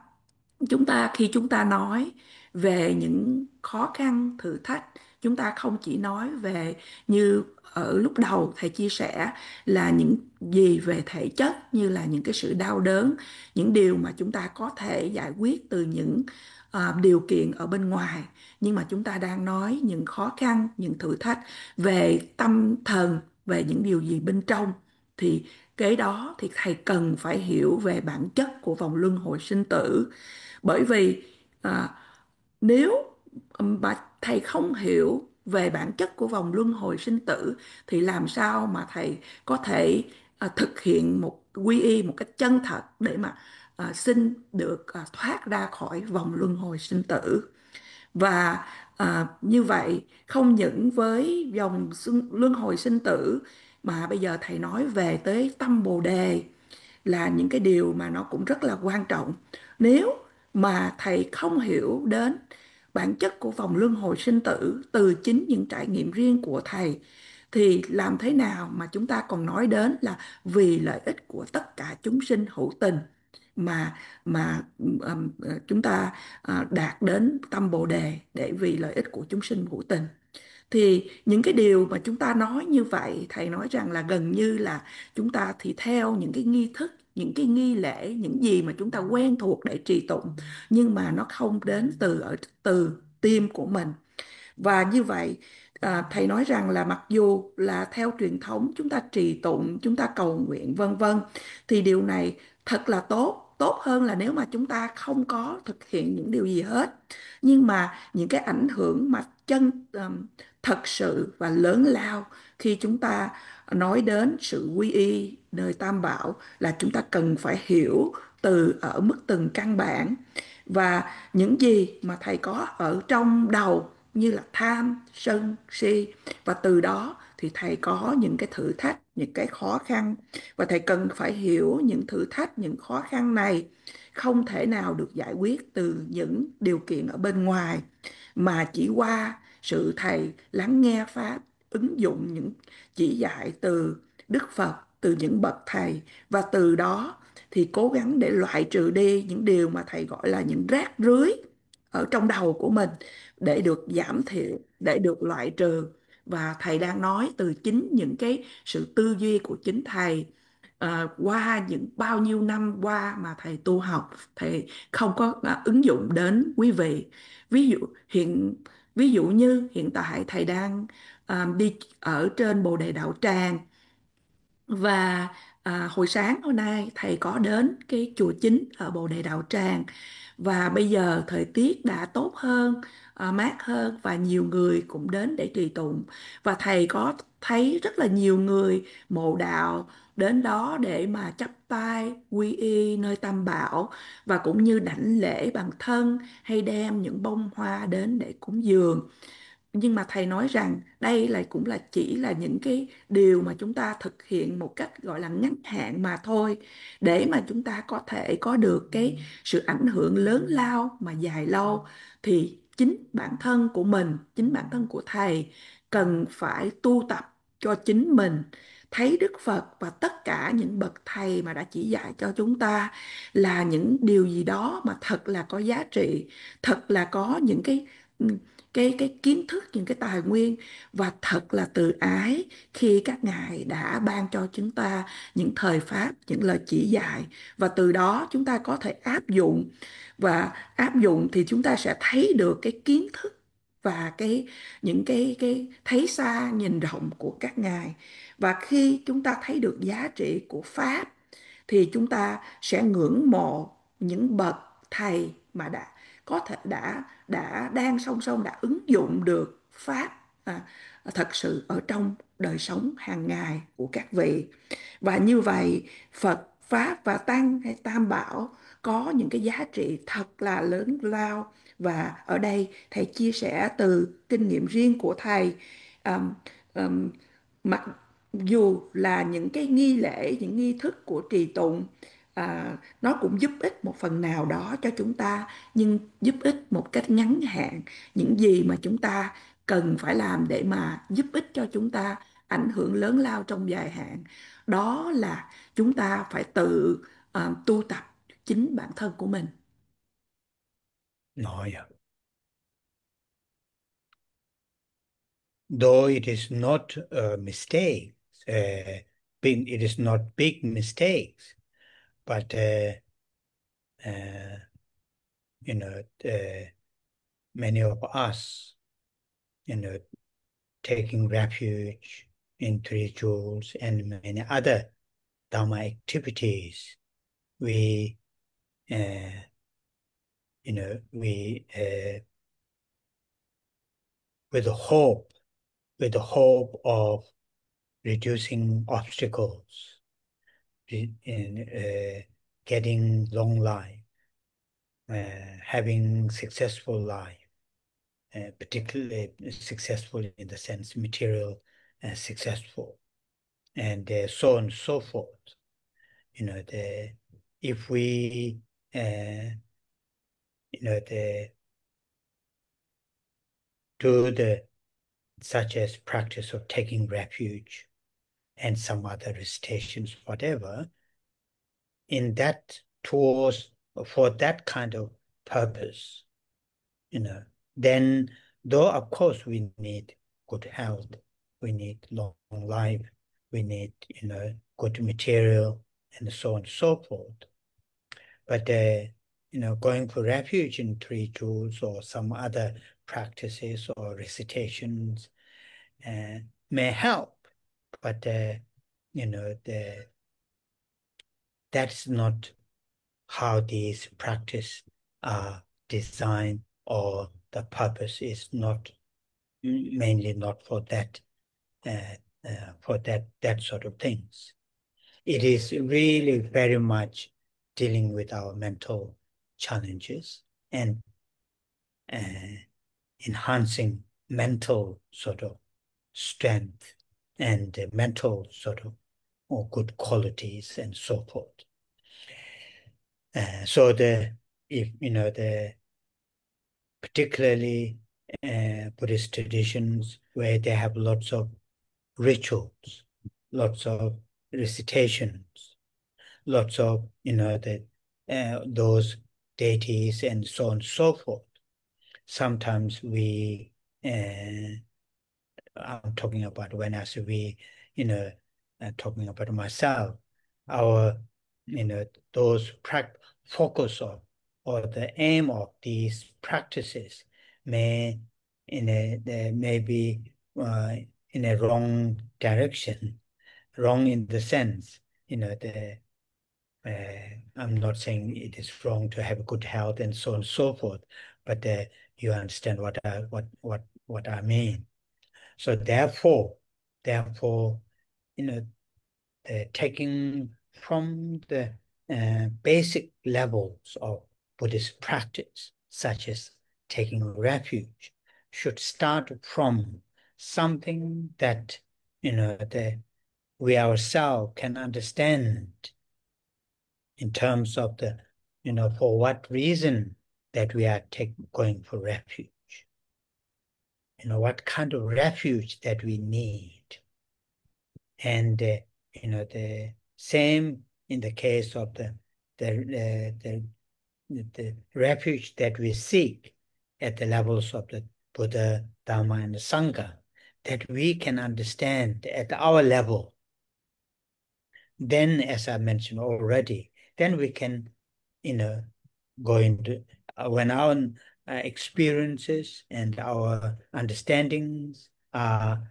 khi chúng ta nói về những khó khăn thử thách, chúng ta không chỉ nói về như ở lúc đầu thầy chia sẻ là những gì về thể chất, như là những cái sự đau đớn, những điều mà chúng ta có thể giải quyết từ những điều kiện ở bên ngoài. Nhưng mà chúng ta đang nói những khó khăn, những thử thách về tâm thần, về những điều gì bên trong. Thì cái đó thì thầy cần phải hiểu về bản chất của vòng luân hồi sinh tử. Bởi vì à, nếu mà thầy không hiểu về bản chất của vòng luân hồi sinh tử thì làm sao mà thầy có thể thực hiện một quy y một cách chân thật để mà xin được thoát ra khỏi vòng luân hồi sinh tử. Và như vậy, không những với luân hồi sinh tử mà bây giờ thầy nói về tới tâm Bồ Đề là những cái điều mà nó cũng rất là quan trọng. Nếu mà thầy không hiểu đến bản chất của vòng luân hồi sinh tử từ chính những trải nghiệm riêng của thầy thì làm thế nào mà chúng ta còn nói đến là vì lợi ích của tất cả chúng sinh hữu tình mà chúng ta đạt đến tâm Bồ Đề để vì lợi ích của chúng sinh hữu tình. Thì những cái điều mà chúng ta nói như vậy, thầy nói rằng là gần như là chúng ta thì theo những cái nghi thức, những cái nghi lễ, những gì mà chúng ta quen thuộc để trì tụng, nhưng mà nó không đến từ tim của mình. Và như vậy, thầy nói rằng là mặc dù là theo truyền thống chúng ta trì tụng, chúng ta cầu nguyện, vân vân, thì điều này thật là tốt, tốt hơn là nếu mà chúng ta không có thực hiện những điều gì hết. Nhưng mà những cái ảnh hưởng mà thật sự và lớn lao khi chúng ta nói đến sự quy y nơi Tam Bảo là chúng ta cần phải hiểu từ ở mức từng căn bản, và những gì mà thầy có ở trong đầu như là tham, sân, si, và từ đó thì thầy có những cái thử thách, những cái khó khăn, và thầy cần phải hiểu những thử thách, những khó khăn này không thể nào được giải quyết từ những điều kiện ở bên ngoài, mà chỉ qua sự thầy lắng nghe Pháp, ứng dụng những chỉ dạy từ Đức Phật, từ những bậc thầy, và từ đó thì cố gắng để loại trừ đi những điều mà thầy gọi là những rác rưới ở trong đầu của mình để được giảm thiểu, để được loại trừ. Và thầy đang nói từ chính những cái sự tư duy của chính thầy. Qua những bao nhiêu năm qua mà thầy tu học, thầy không có ứng dụng đến quý vị. ví dụ hiện Ví dụ như hiện tại thầy đang đi ở trên Bồ Đề Đạo Tràng, và hồi sáng hôm nay thầy có đến cái chùa chính ở Bồ Đề Đạo Tràng, và bây giờ thời tiết đã tốt hơn, mát hơn, và nhiều người cũng đến để trì tụng. Và thầy có thấy rất là nhiều người mộ đạo đến đó để mà chắp tay quy y nơi Tam Bảo, và cũng như đảnh lễ bằng thân hay đem những bông hoa đến để cúng dường. Nhưng mà thầy nói rằng đây là cũng là chỉ là những cái điều mà chúng ta thực hiện một cách gọi là ngắn hạn mà thôi, để mà chúng ta có thể có được cái sự ảnh hưởng lớn lao mà dài lâu, thì chính bản thân của mình, chính bản thân của thầy cần phải tu tập cho chính mình, thấy Đức Phật và tất cả những bậc thầy mà đã chỉ dạy cho chúng ta là những điều gì đó mà thật là có giá trị, thật là có những cái kiến thức, những cái tài nguyên, và thật là từ ái khi các ngài đã ban cho chúng ta những thời pháp, những lời chỉ dạy, và từ đó chúng ta có thể áp dụng. Và áp dụng thì chúng ta sẽ thấy được cái kiến thức và những cái thấy xa nhìn rộng của các ngài. Và khi chúng ta thấy được giá trị của pháp thì chúng ta sẽ ngưỡng mộ những bậc thầy mà đã có thể đã đang song song đã ứng dụng được pháp thật sự ở trong đời sống hàng ngày của các vị. Và như vậy, Phật pháp và tăng hay Tam Bảo có những cái giá trị thật là lớn lao. Và ở đây thầy chia sẻ từ kinh nghiệm riêng của thầy. um, um, Mặc dù là những cái nghi lễ, những nghi thức của trì tụng, nó cũng giúp ích một phần nào đó cho chúng ta, nhưng giúp ích một cách ngắn hạn. Những gì mà chúng ta cần phải làm để mà giúp ích cho chúng ta ảnh hưởng lớn lao trong dài hạn, đó là chúng ta phải tự tu tập chính bản thân của mình. No, yeah. Though it is not a mistake, it is not big mistakes, but uh, you know, many of us, you know, taking refuge in three jewels and many other Dharma activities, we, we with the hope of reducing obstacles in getting long life, having successful life, particularly successful in the sense material successful, and so on and so forth. If we do the such as practice of taking refuge and some other recitations, whatever, in that towards for that kind of purpose, then though of course we need good health, we need long life, we need, good material and so on and so forth. But, going for refuge in three jewels or some other practices or recitations may help, but, that's not how these practices are designed, or the purpose is not mainly not for that, that sort of things. It is really very much dealing with our mental challenges and enhancing mental sort of strength and mental sort of or good qualities and so forth. So the particularly Buddhist traditions where they have lots of rituals, lots of recitations, lots of those deities and so on and so forth. Sometimes I'm talking about when I say we, talking about myself, our, those focus of or the aim of these practices may they may be in a wrong direction, wrong in the sense, I'm not saying it is wrong to have good health and so on and so forth, but you understand what I mean. So therefore, you know, taking from the basic levels of Buddhist practice, such as taking refuge, should start from something that we ourselves can understand in terms of for what reason that we are going for refuge. What kind of refuge that we need. And the same in the case of the refuge that we seek at the levels of the Buddha, Dharma, and the Sangha, that we can understand at our level. Then, as I mentioned already, then we can, go into when our experiences and our understandings are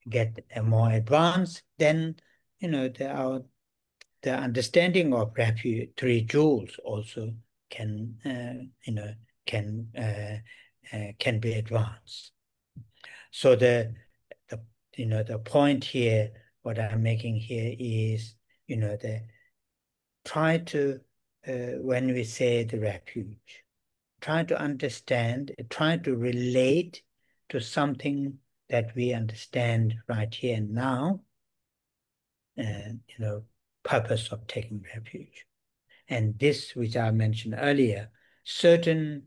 get more advanced, then the understanding of refuge, three jewels also can can be advanced. So the point here, what I'm making here is the try to when we say the refuge, try to understand, try to relate to something that we understand right here and now, and purpose of taking refuge. And this, which I mentioned earlier, certain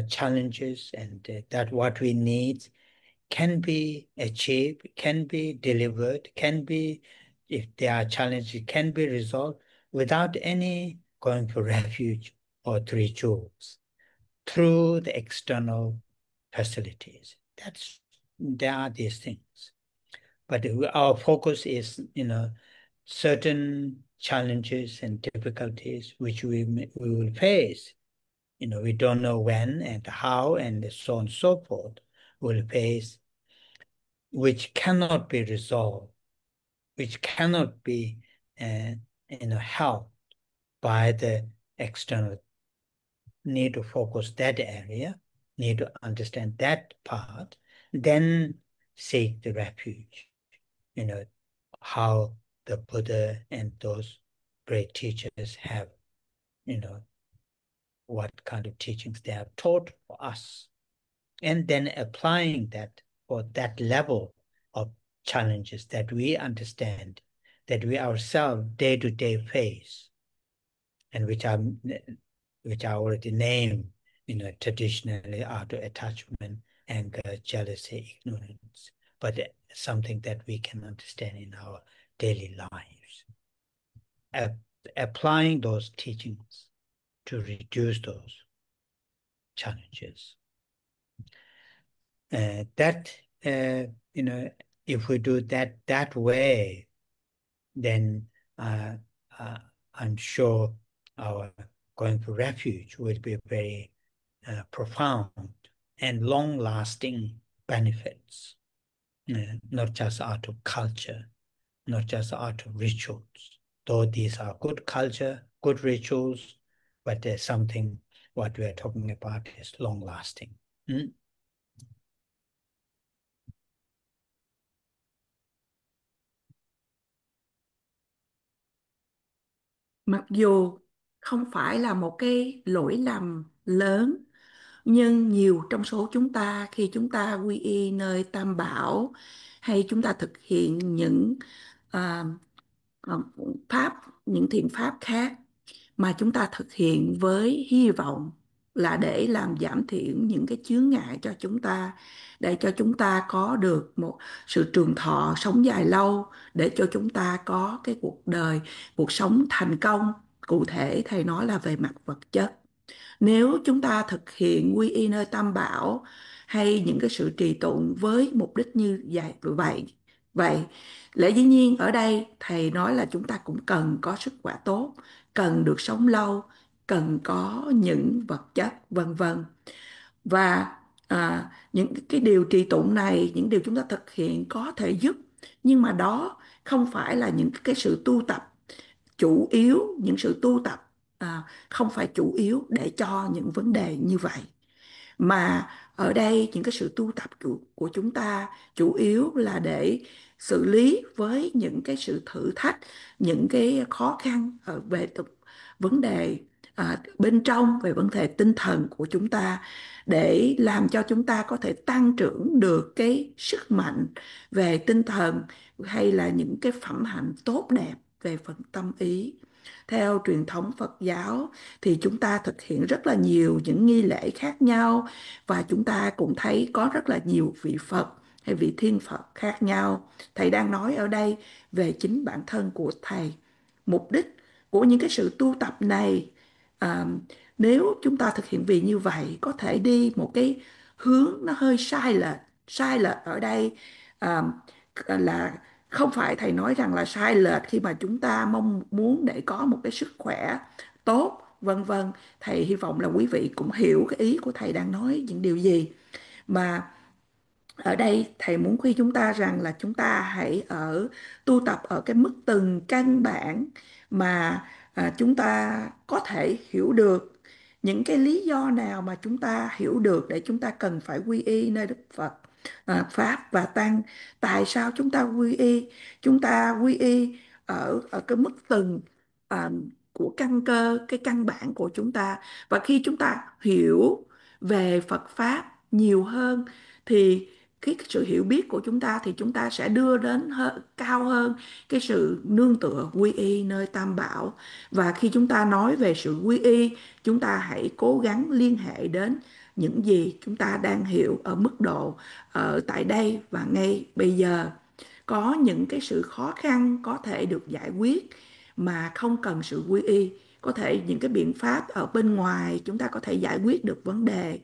challenges and that what we need can be achieved, can be delivered, can be, if there are challenges, can be resolved without any going for refuge or three jewels, through the external facilities. There are these things. But our focus is, certain challenges and difficulties which we will face. We don't know when and how and so on and so forth will face, which cannot be resolved, which cannot be helped by the external. Need to focus that area, need to understand that part, then seek the refuge. How the Buddha and those great teachers have, what kind of teachings they have taught for us, and then applying that for that level of challenges that we understand, that we ourselves day to day face, and which I already named, traditionally out of attachment, anger, jealousy, ignorance, but something that we can understand in our daily lives. Applying those teachings to reduce those challenges. If we do that way, then I'm sure our going for refuge will be very profound and long-lasting benefits, not just out of culture, not just out of rituals. Though these are good culture, good rituals, but there's something, what we are talking about is long-lasting. Mặc dù không phải là một cái lỗi lầm lớn, nhưng nhiều trong số chúng ta khi chúng ta quy y nơi Tam Bảo, hay chúng ta thực hiện những à, ờ, pháp, những thiện pháp khác, mà chúng ta thực hiện với hy vọng là để làm giảm thiểu những cái chướng ngại cho chúng ta, để cho chúng ta có được một sự trường thọ sống dài lâu, để cho chúng ta có cái cuộc sống thành công. Cụ thể thầy nói là về mặt vật chất. Nếu chúng ta thực hiện quy y nơi Tam Bảo hay những cái sự trì tụng với mục đích như vậy lẽ dĩ nhiên ở đây thầy nói là chúng ta cũng cần có sức khỏe tốt, cần được sống lâu, cần có những vật chất vân vân. Và những cái điều trì tụng này, những điều chúng ta thực hiện có thể giúp, nhưng mà đó không phải là những cái sự tu tập chủ yếu, những sự tu tập không phải chủ yếu để cho những vấn đề như vậy, mà ở đây những cái sự tu tập của chúng ta chủ yếu là để xử lý với những cái sự thử thách, những cái khó khăn về vấn đề bên trong, về vấn đề tinh thần của chúng ta, để làm cho chúng ta có thể tăng trưởng được cái sức mạnh về tinh thần, hay là những cái phẩm hạnh tốt đẹp về phần tâm ý. Theo truyền thống Phật giáo thì chúng ta thực hiện rất là nhiều những nghi lễ khác nhau, và chúng ta cũng thấy có rất là nhiều vị Phật hay vị Thiên Phật khác nhau. Thầy đang nói ở đây về chính bản thân của thầy. Mục đích của những cái sự tu tập này, à, nếu chúng ta thực hiện vì như vậy, có thể đi một cái hướng nó hơi sai lệch. Sai lệch ở đây à, là không phải thầy nói rằng là sai lệch khi mà chúng ta mong muốn để có một cái sức khỏe tốt, vân vân. Thầy hy vọng là quý vị cũng hiểu cái ý của thầy đang nói những điều gì. Mà ở đây thầy muốn khuyên chúng ta rằng là chúng ta hãy tu tập ở cái mức từng căn bản mà chúng ta có thể hiểu được. Những cái lý do nào mà chúng ta hiểu được để chúng ta cần phải quy y nơi Đức Phật, Pháp và Tăng. Tại sao chúng ta quy y? Chúng ta quy y ở cái mức từng à, của căn cơ, cái căn bản của chúng ta. Và khi chúng ta hiểu về Phật Pháp nhiều hơn, thì cái sự hiểu biết của chúng ta thì chúng ta sẽ đưa đến cao hơn cái sự nương tựa quy y nơi Tam Bảo. Và khi chúng ta nói về sự quy y, chúng ta hãy cố gắng liên hệ đến những gì chúng ta đang hiểu ở mức độ ở tại đây và ngay bây giờ. Có những cái sự khó khăn có thể được giải quyết mà không cần sự quy y. Có thể những cái biện pháp ở bên ngoài chúng ta có thể giải quyết được vấn đề,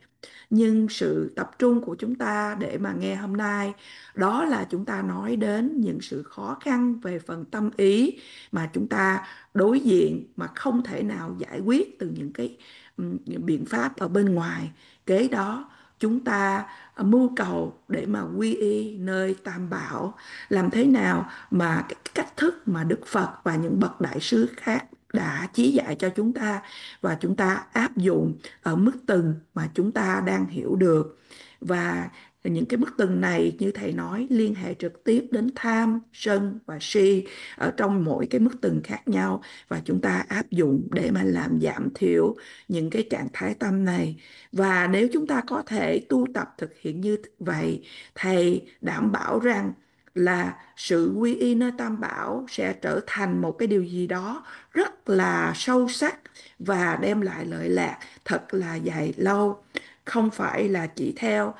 nhưng sự tập trung của chúng ta để mà nghe hôm nay đó là chúng ta nói đến những sự khó khăn về phần tâm ý mà chúng ta đối diện, mà không thể nào giải quyết từ những cái những biện pháp ở bên ngoài. Kế đó chúng ta mưu cầu để mà quy y nơi Tam Bảo. Làm thế nào mà cái cách thức mà Đức Phật và những bậc đại sư khác đã chỉ dạy cho chúng ta, và chúng ta áp dụng ở mức từng mà chúng ta đang hiểu được. Và những cái mức từng này như thầy nói liên hệ trực tiếp đến tham, sân và si ở trong mỗi cái mức từng khác nhau, và chúng ta áp dụng để mà làm giảm thiểu những cái trạng thái tâm này. Và nếu chúng ta có thể tu tập thực hiện như vậy, thầy đảm bảo rằng là sự quy y nơi Tam Bảo sẽ trở thành một cái điều gì đó rất là sâu sắc và đem lại lợi lạc thật là dài lâu. Không phải là chỉ theo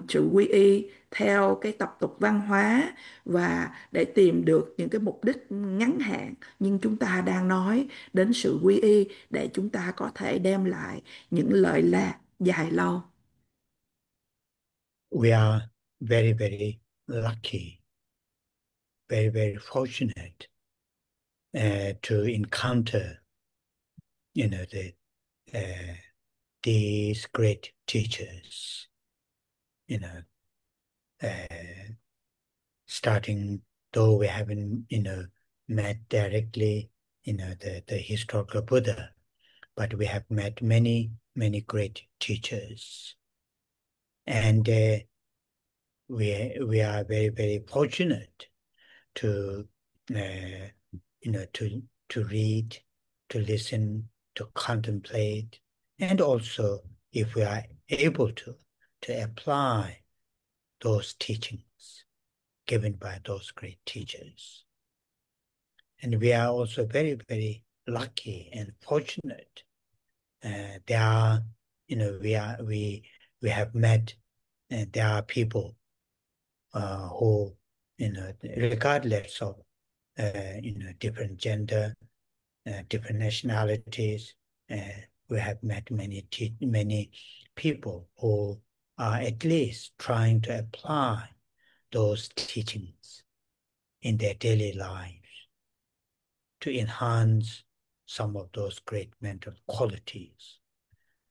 sự quy y theo cái tập tục văn hóa và để tìm được những cái mục đích ngắn hạn, nhưng chúng ta đang nói đến sự quy y để chúng ta có thể đem lại những lợi lạc dài lâu. We are very, very lucky, very, very fortunate to encounter, the these great teachers, you know, starting, though we haven't, met directly, the historical Buddha, but we have met many, many great teachers. And we are very, very fortunate to, to read, to listen, to contemplate, and also, if we are able to apply those teachings given by those great teachers. And we are also very, very lucky and fortunate. There are, we have met, and there are people who, regardless of, different gender, different nationalities, we have met many people who are at least trying to apply those teachings in their daily lives to enhance some of those great mental qualities,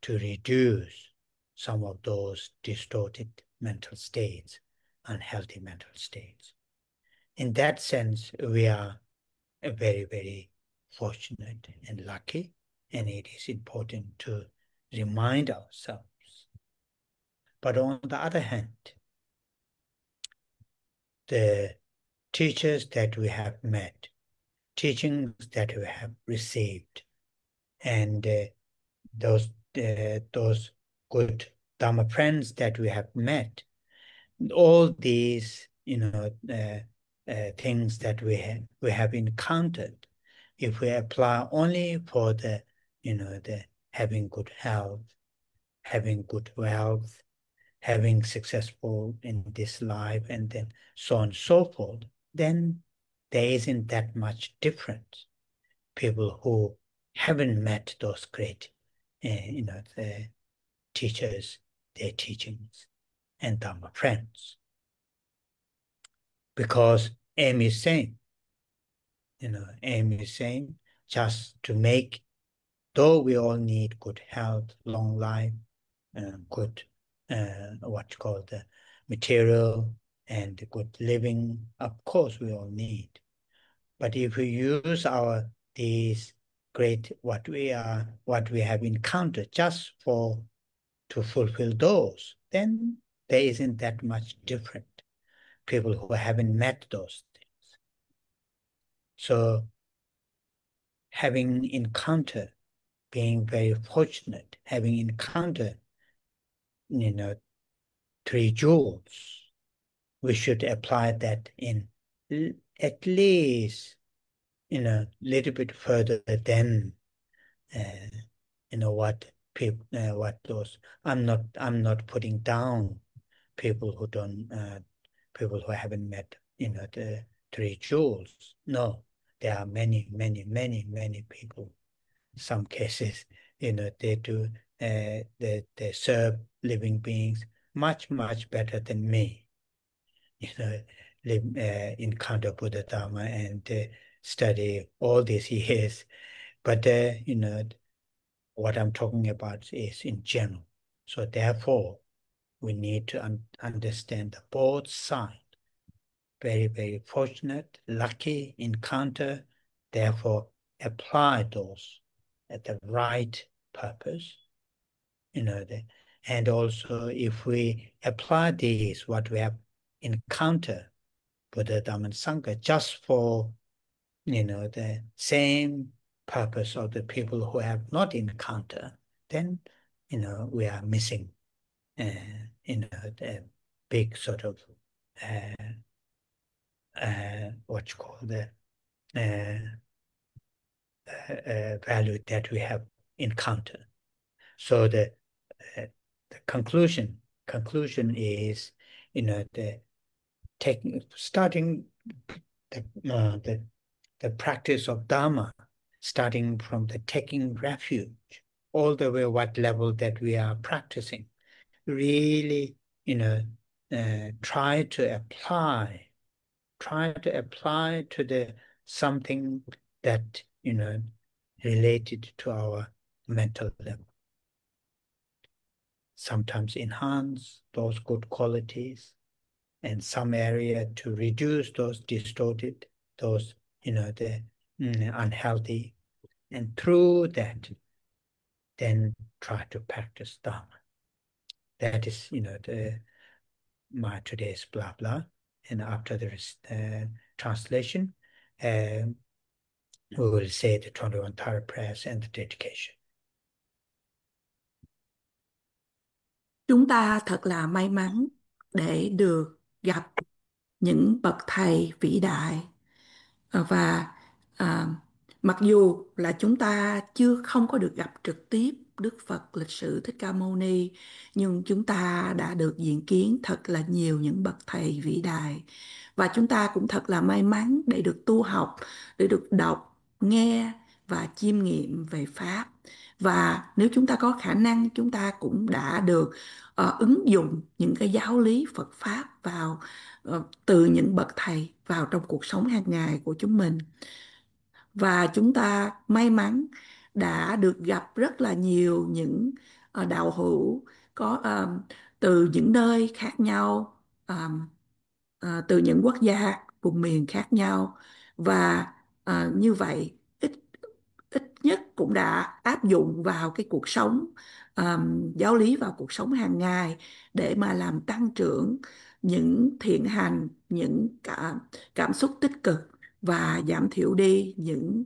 to reduce some of those distorted mental states, unhealthy mental states. In that sense, we are very, very fortunate and lucky, and it is important to remind ourselves. But on the other hand, the teachers that we have met, teachings that we have received, and those good Dharma friends that we have met, all these things that we have encountered, if we apply only for the having good health, having good wealth, having successful in this life, and then so on and so forth, then there isn't that much difference. People who haven't met those great the teachers, their teachings, and Dharma friends, because aim is same. Aim is same, just to make, though we all need good health, long life, good what you call the material and good living, of course we all need. But if we use these great what we have encountered just to fulfill those, then there isn't that much different. People who haven't met those things. So having encountered, being very fortunate, having encountered, three jewels, we should apply that in at least, little bit further than, what people, what those. I'm not putting down people who don't, people who haven't met, the three jewels. No, there are many, many, many, many people. Some cases, they do, they serve living beings much, much better than me. Live, encounter Buddha Dharma and study all these years. But, what I'm talking about is in general. So therefore, we need to understand the both sides. Very, very fortunate, lucky encounter, therefore apply those at the right purpose. And also if we apply these, what we have encountered, Buddha, Dhamma, and Sangha, just for, the same purpose of the people who have not encountered, then, we are missing, the big sort of, what you call the value that we have encountered. So the conclusion is, the starting the practice of Dharma, starting from the taking refuge, all the way what level that we are practicing, really, try to apply to the something that, related to our mental level. Sometimes enhance those good qualities, and some area to reduce those distorted, those, the unhealthy, and through that, then try to practice Dharma. That is, my today's blah blah. And after the translation, we will say the 21 Thara prayers and the dedication. Chúng ta thật là may mắn để được gặp những bậc thầy vĩ đại. Và à, mặc dù là chúng ta chưa không có được gặp trực tiếp Đức Phật lịch sử Thích Ca Mâu Ni, nhưng chúng ta đã được diện kiến thật là nhiều những bậc thầy vĩ đại, và chúng ta cũng thật là may mắn để được tu học, để được đọc, nghe và chiêm nghiệm về Pháp. Và nếu chúng ta có khả năng, chúng ta cũng đã được ứng dụng những cái giáo lý Phật Pháp vào, từ những bậc thầy vào trong cuộc sống hàng ngày của chúng mình. Và chúng ta may mắn đã được gặp rất là nhiều những đạo hữu có từ những nơi khác nhau, từ những quốc gia vùng miền khác nhau. Và như vậy, cũng đã áp dụng vào cái cuộc sống, giáo lý vào cuộc sống hàng ngày để mà làm tăng trưởng những thiện hành, những cảm xúc tích cực và giảm thiểu đi những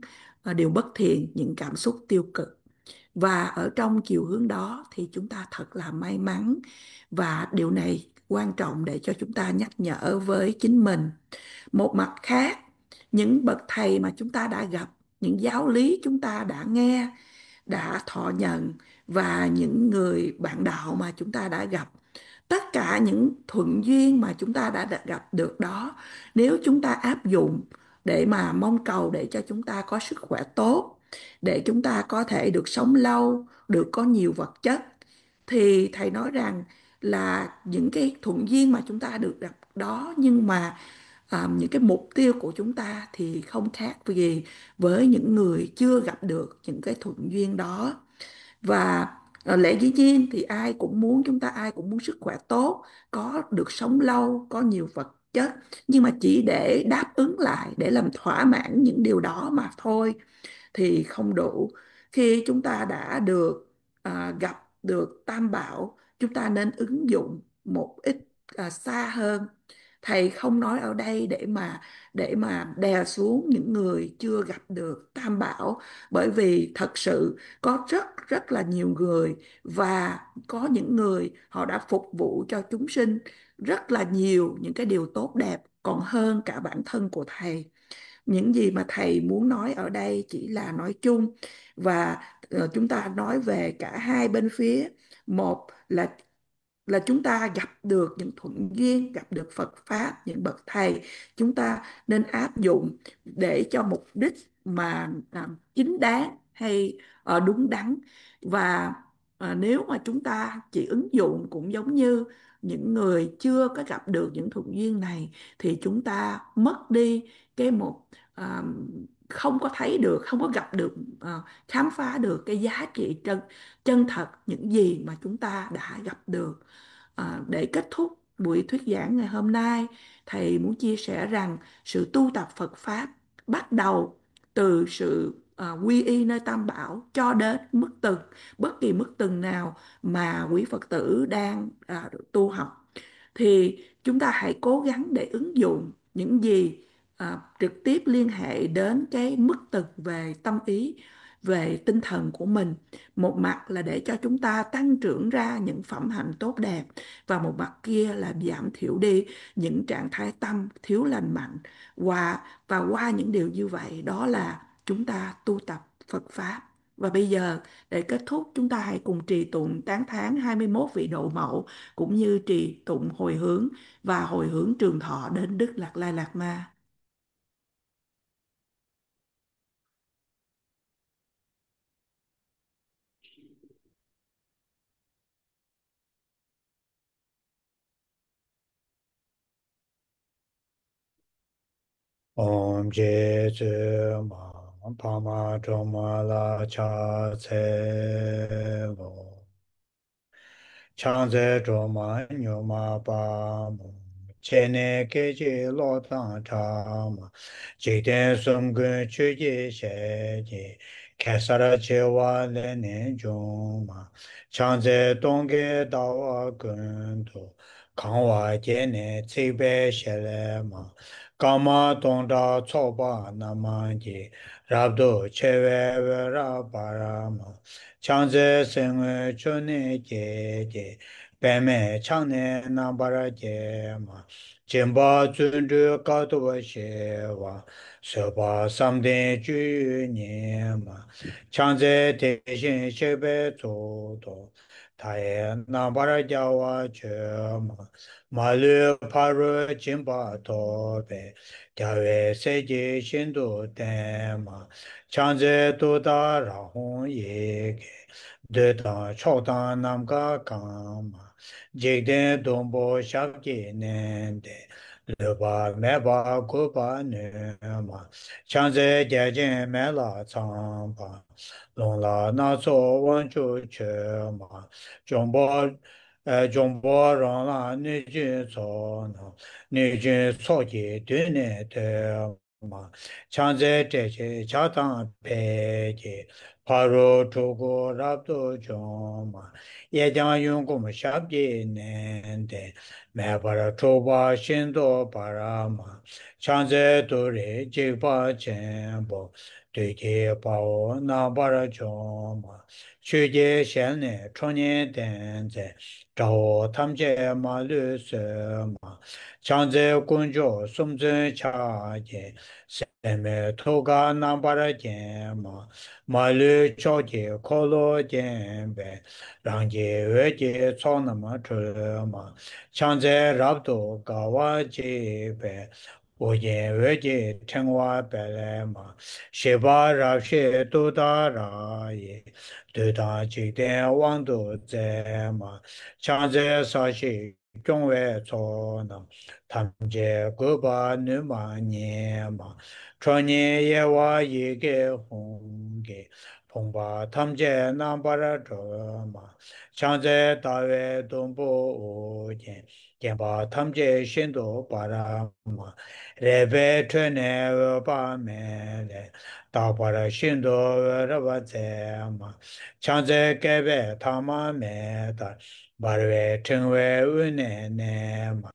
điều bất thiện, những cảm xúc tiêu cực. Và ở trong chiều hướng đó thì chúng ta thật là may mắn, và điều này quan trọng để cho chúng ta nhắc nhở với chính mình. Một mặt khác, những bậc thầy mà chúng ta đã gặp, những giáo lý chúng ta đã nghe, đã thọ nhận, và những người bạn đạo mà chúng ta đã gặp, tất cả những thuận duyên mà chúng ta đã gặp được đó, nếu chúng ta áp dụng để mà mong cầu để cho chúng ta có sức khỏe tốt, để chúng ta có thể được sống lâu, được có nhiều vật chất, thì thầy nói rằng là những cái thuận duyên mà chúng ta được gặp đó, nhưng mà những cái mục tiêu của chúng ta thì không khác gì với những người chưa gặp được những cái thuận duyên đó. Và lẽ dĩ nhiên thì ai cũng muốn, chúng ta ai cũng muốn sức khỏe tốt, có được sống lâu, có nhiều vật chất, nhưng mà chỉ để đáp ứng lại, để làm thỏa mãn những điều đó mà thôi thì không đủ. Khi chúng ta đã được gặp được Tam Bảo, chúng ta nên ứng dụng một ít xa hơn. Thầy không nói ở đây để mà đè xuống những người chưa gặp được Tam Bảo, bởi vì thật sự có rất rất là nhiều người, và có những người họ đã phục vụ cho chúng sinh rất là nhiều những cái điều tốt đẹp còn hơn cả bản thân của thầy. Những gì mà thầy muốn nói ở đây chỉ là nói chung, và chúng ta nói về cả hai bên phía. Một là chúng ta gặp được những thuận duyên, gặp được Phật Pháp, những bậc thầy, chúng ta nên áp dụng để cho mục đích mà chính đáng hay đúng đắn. Và nếu mà chúng ta chỉ ứng dụng cũng giống như những người chưa có gặp được những thuận duyên này, thì chúng ta mất đi cái một à, không có thấy được, không có gặp được, khám phá được cái giá trị chân thật những gì mà chúng ta đã gặp được. Để kết thúc buổi thuyết giảng ngày hôm nay, thầy muốn chia sẻ rằng sự tu tập Phật Pháp bắt đầu từ sự quy y nơi Tam Bảo cho đến mức từng, bất kỳ mức từng nào mà quý Phật tử đang tu học, thì chúng ta hãy cố gắng để ứng dụng những gì trực tiếp liên hệ đến cái mức từng về tâm ý, về tinh thần của mình. Một mặt là để cho chúng ta tăng trưởng ra những phẩm hạnh tốt đẹp, và một mặt kia là giảm thiểu đi những trạng thái tâm thiếu lành mạnh. Và qua những điều như vậy, đó là chúng ta tu tập Phật Pháp. Và bây giờ, để kết thúc, chúng ta hãy cùng trì tụng tán thán 21 vị độ mẫu, cũng như trì tụng hồi hướng và hồi hướng trường thọ đến Đức Đạt Lai Lạt Ma. Om Je Tzu Ma Pa Ma Cho Ma La Cha Ce Lo Changze zho ma nyo ma pa mo che ne ke che lo tang cha ma che ten sum gun chu je she je ke sara che wa le ne jong ma changze dong ge da wa gun to kang wa je ne ci be she le ma ka ma dong da cho ba na ma je rab do che we ra pa ra ma changze seng chu ne je Pēmē chāngnē nāmbara jē mā, jēmbā dzūndrū kātuwa shē wā, sēpā samdēn jū nyē mā, chāngzē tēshēn shēbē tsō tō, tāyē nāmbara jāwā chē mā, mā lū pārū jēmbā tō bē, gyāwē sējē shēndō tēn mā, chāngzē tō tā rāhōng yē kē, dē tāng chō tāng nām kā kāng mā, Jigden Dombo Shakti Nende Lupa Meba Kupa Numa Chanze Jajin Mela Tsangpa Longla Naso Wanchu Chema Jombo Rangla Nijin Sono Nijin Soji Dune Tema Chanze Teche Chatang Peche Paro chogo rabdo choma, yedang yungkum shabji nende, me para choba shindo parama, chanze dore jigpa chenpo, duki pao na para choma, chuje shelne chonye denze, zhao tamje ma lu sema, chanze kunjo sumzen chaje, seme toga na para jema, 마르 초제 콜로 젠베 랑제 외제 초나마 트마 창제 랍도 가와제베 오제 외제 청와 베레마 셰바 랍셰 도다라예 도다지데 왕도 제마 창제 사시 경외 초나 탐제 고바 느마니마 천년 예와 예계 홍계 봉바 탐제 남바라 저마 창제 다외 동보 오젠 겐바 탐제 신도 바라마 레베 트네 바메레 다바라 신도 러바제마 창제 개베 타마메다 바르웨 팅웨 은네네마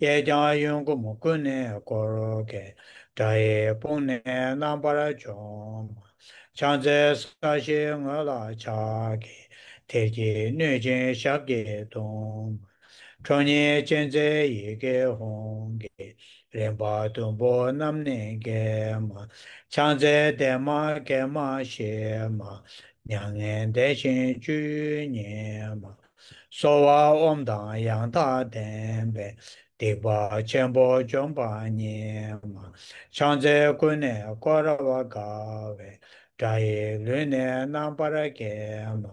예자 용고 목군네 고로게 다에 봉네 남바라 좀 창제 사시 응어라 차게 대지 뇌진 샤게 동 천이 전제 이게 홍게 렘바 동보 남네게 마 창제 대마 게마 셰마 냥엔 대신 주니마 소와 옴다 양다 덴베 디바 쳔보 좀바니마 창제 군네 꼬라와가베 다이 르네 남바라게마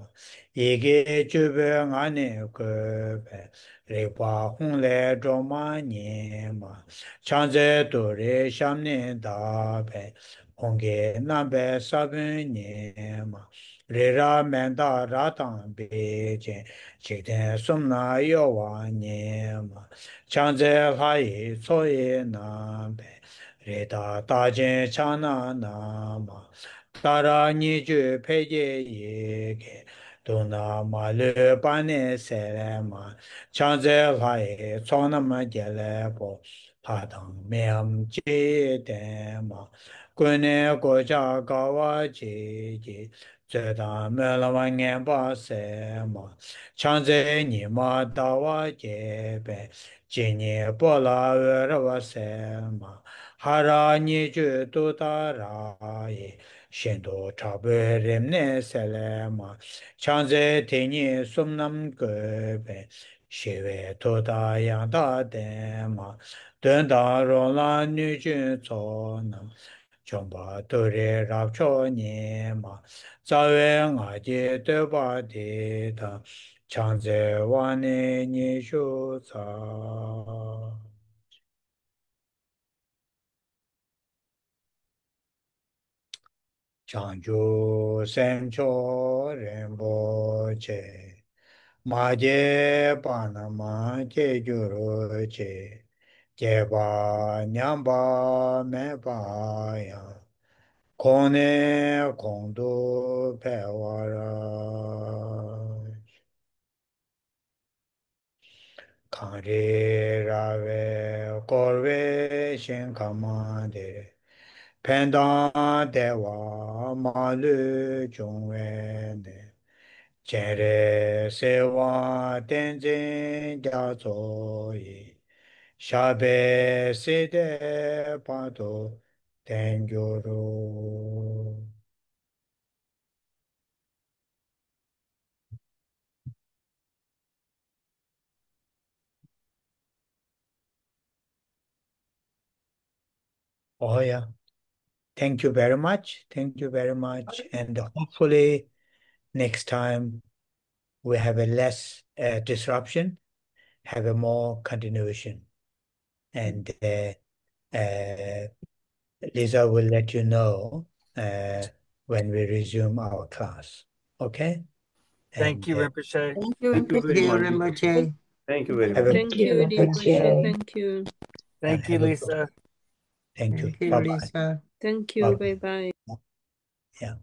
이게 주변 안에 그베 레바 홍레 좀마니마 창제 도레 샴네다베 홍게 남베 사브니마 레라 멘다 라탄 베제 지대 숨나 요와니마 창제 하이 소예 남베 레다 다제 차나나마 따라니 주 폐제 예게 도나 말르 바네 세레마 창제 하이 소나마 젤레보 파당 mēam jī dēmā guṇē gōjā gāwā jī jī zēdā mēlāma ngēmbā sēmā chāngzē nīmā dāwā jēbē jīnyē bōlā wērāwā sēmā hārā nīchū tūtā rāyī shindō chābē rīmnē sēlēmā chāngzē tēnyē sūmnam gōbē shīwē tūtā yāngdā dēmā dēn dā rōng lā nū jīn tsō nam chōng bā tō rē rāb chō nye mā tsā wē ngā jī tō bā tē tā chāng zē wā nē nye shū tsā chāng chū sēm chō rēn bō chē mā jē pā na mā jē jū rō chē 제바 냠바 메바야 코네 공도 배워라 카레라베 코르베 신카마데 펜다 대와 마르 종웨네 제레 세와 덴진 자조이 샤베 세데 파도 땡교로 Oh yeah, thank you very much. Thank you very much. And hopefully next time we have a less disruption, have a more continuation. And uh, Lisa will let you know when we resume our class. Okay? Thank you, Rinpoche. Thank you, Thank you Rinpoche. very much. Rinpoche. Thank you very Have much. a- Thank you, Rinpoche. Thank you. Thank you, have a- Lisa. Thank you. Thank you, Bye-bye. Lisa. Thank you. Bye-bye. Bye bye. Yeah.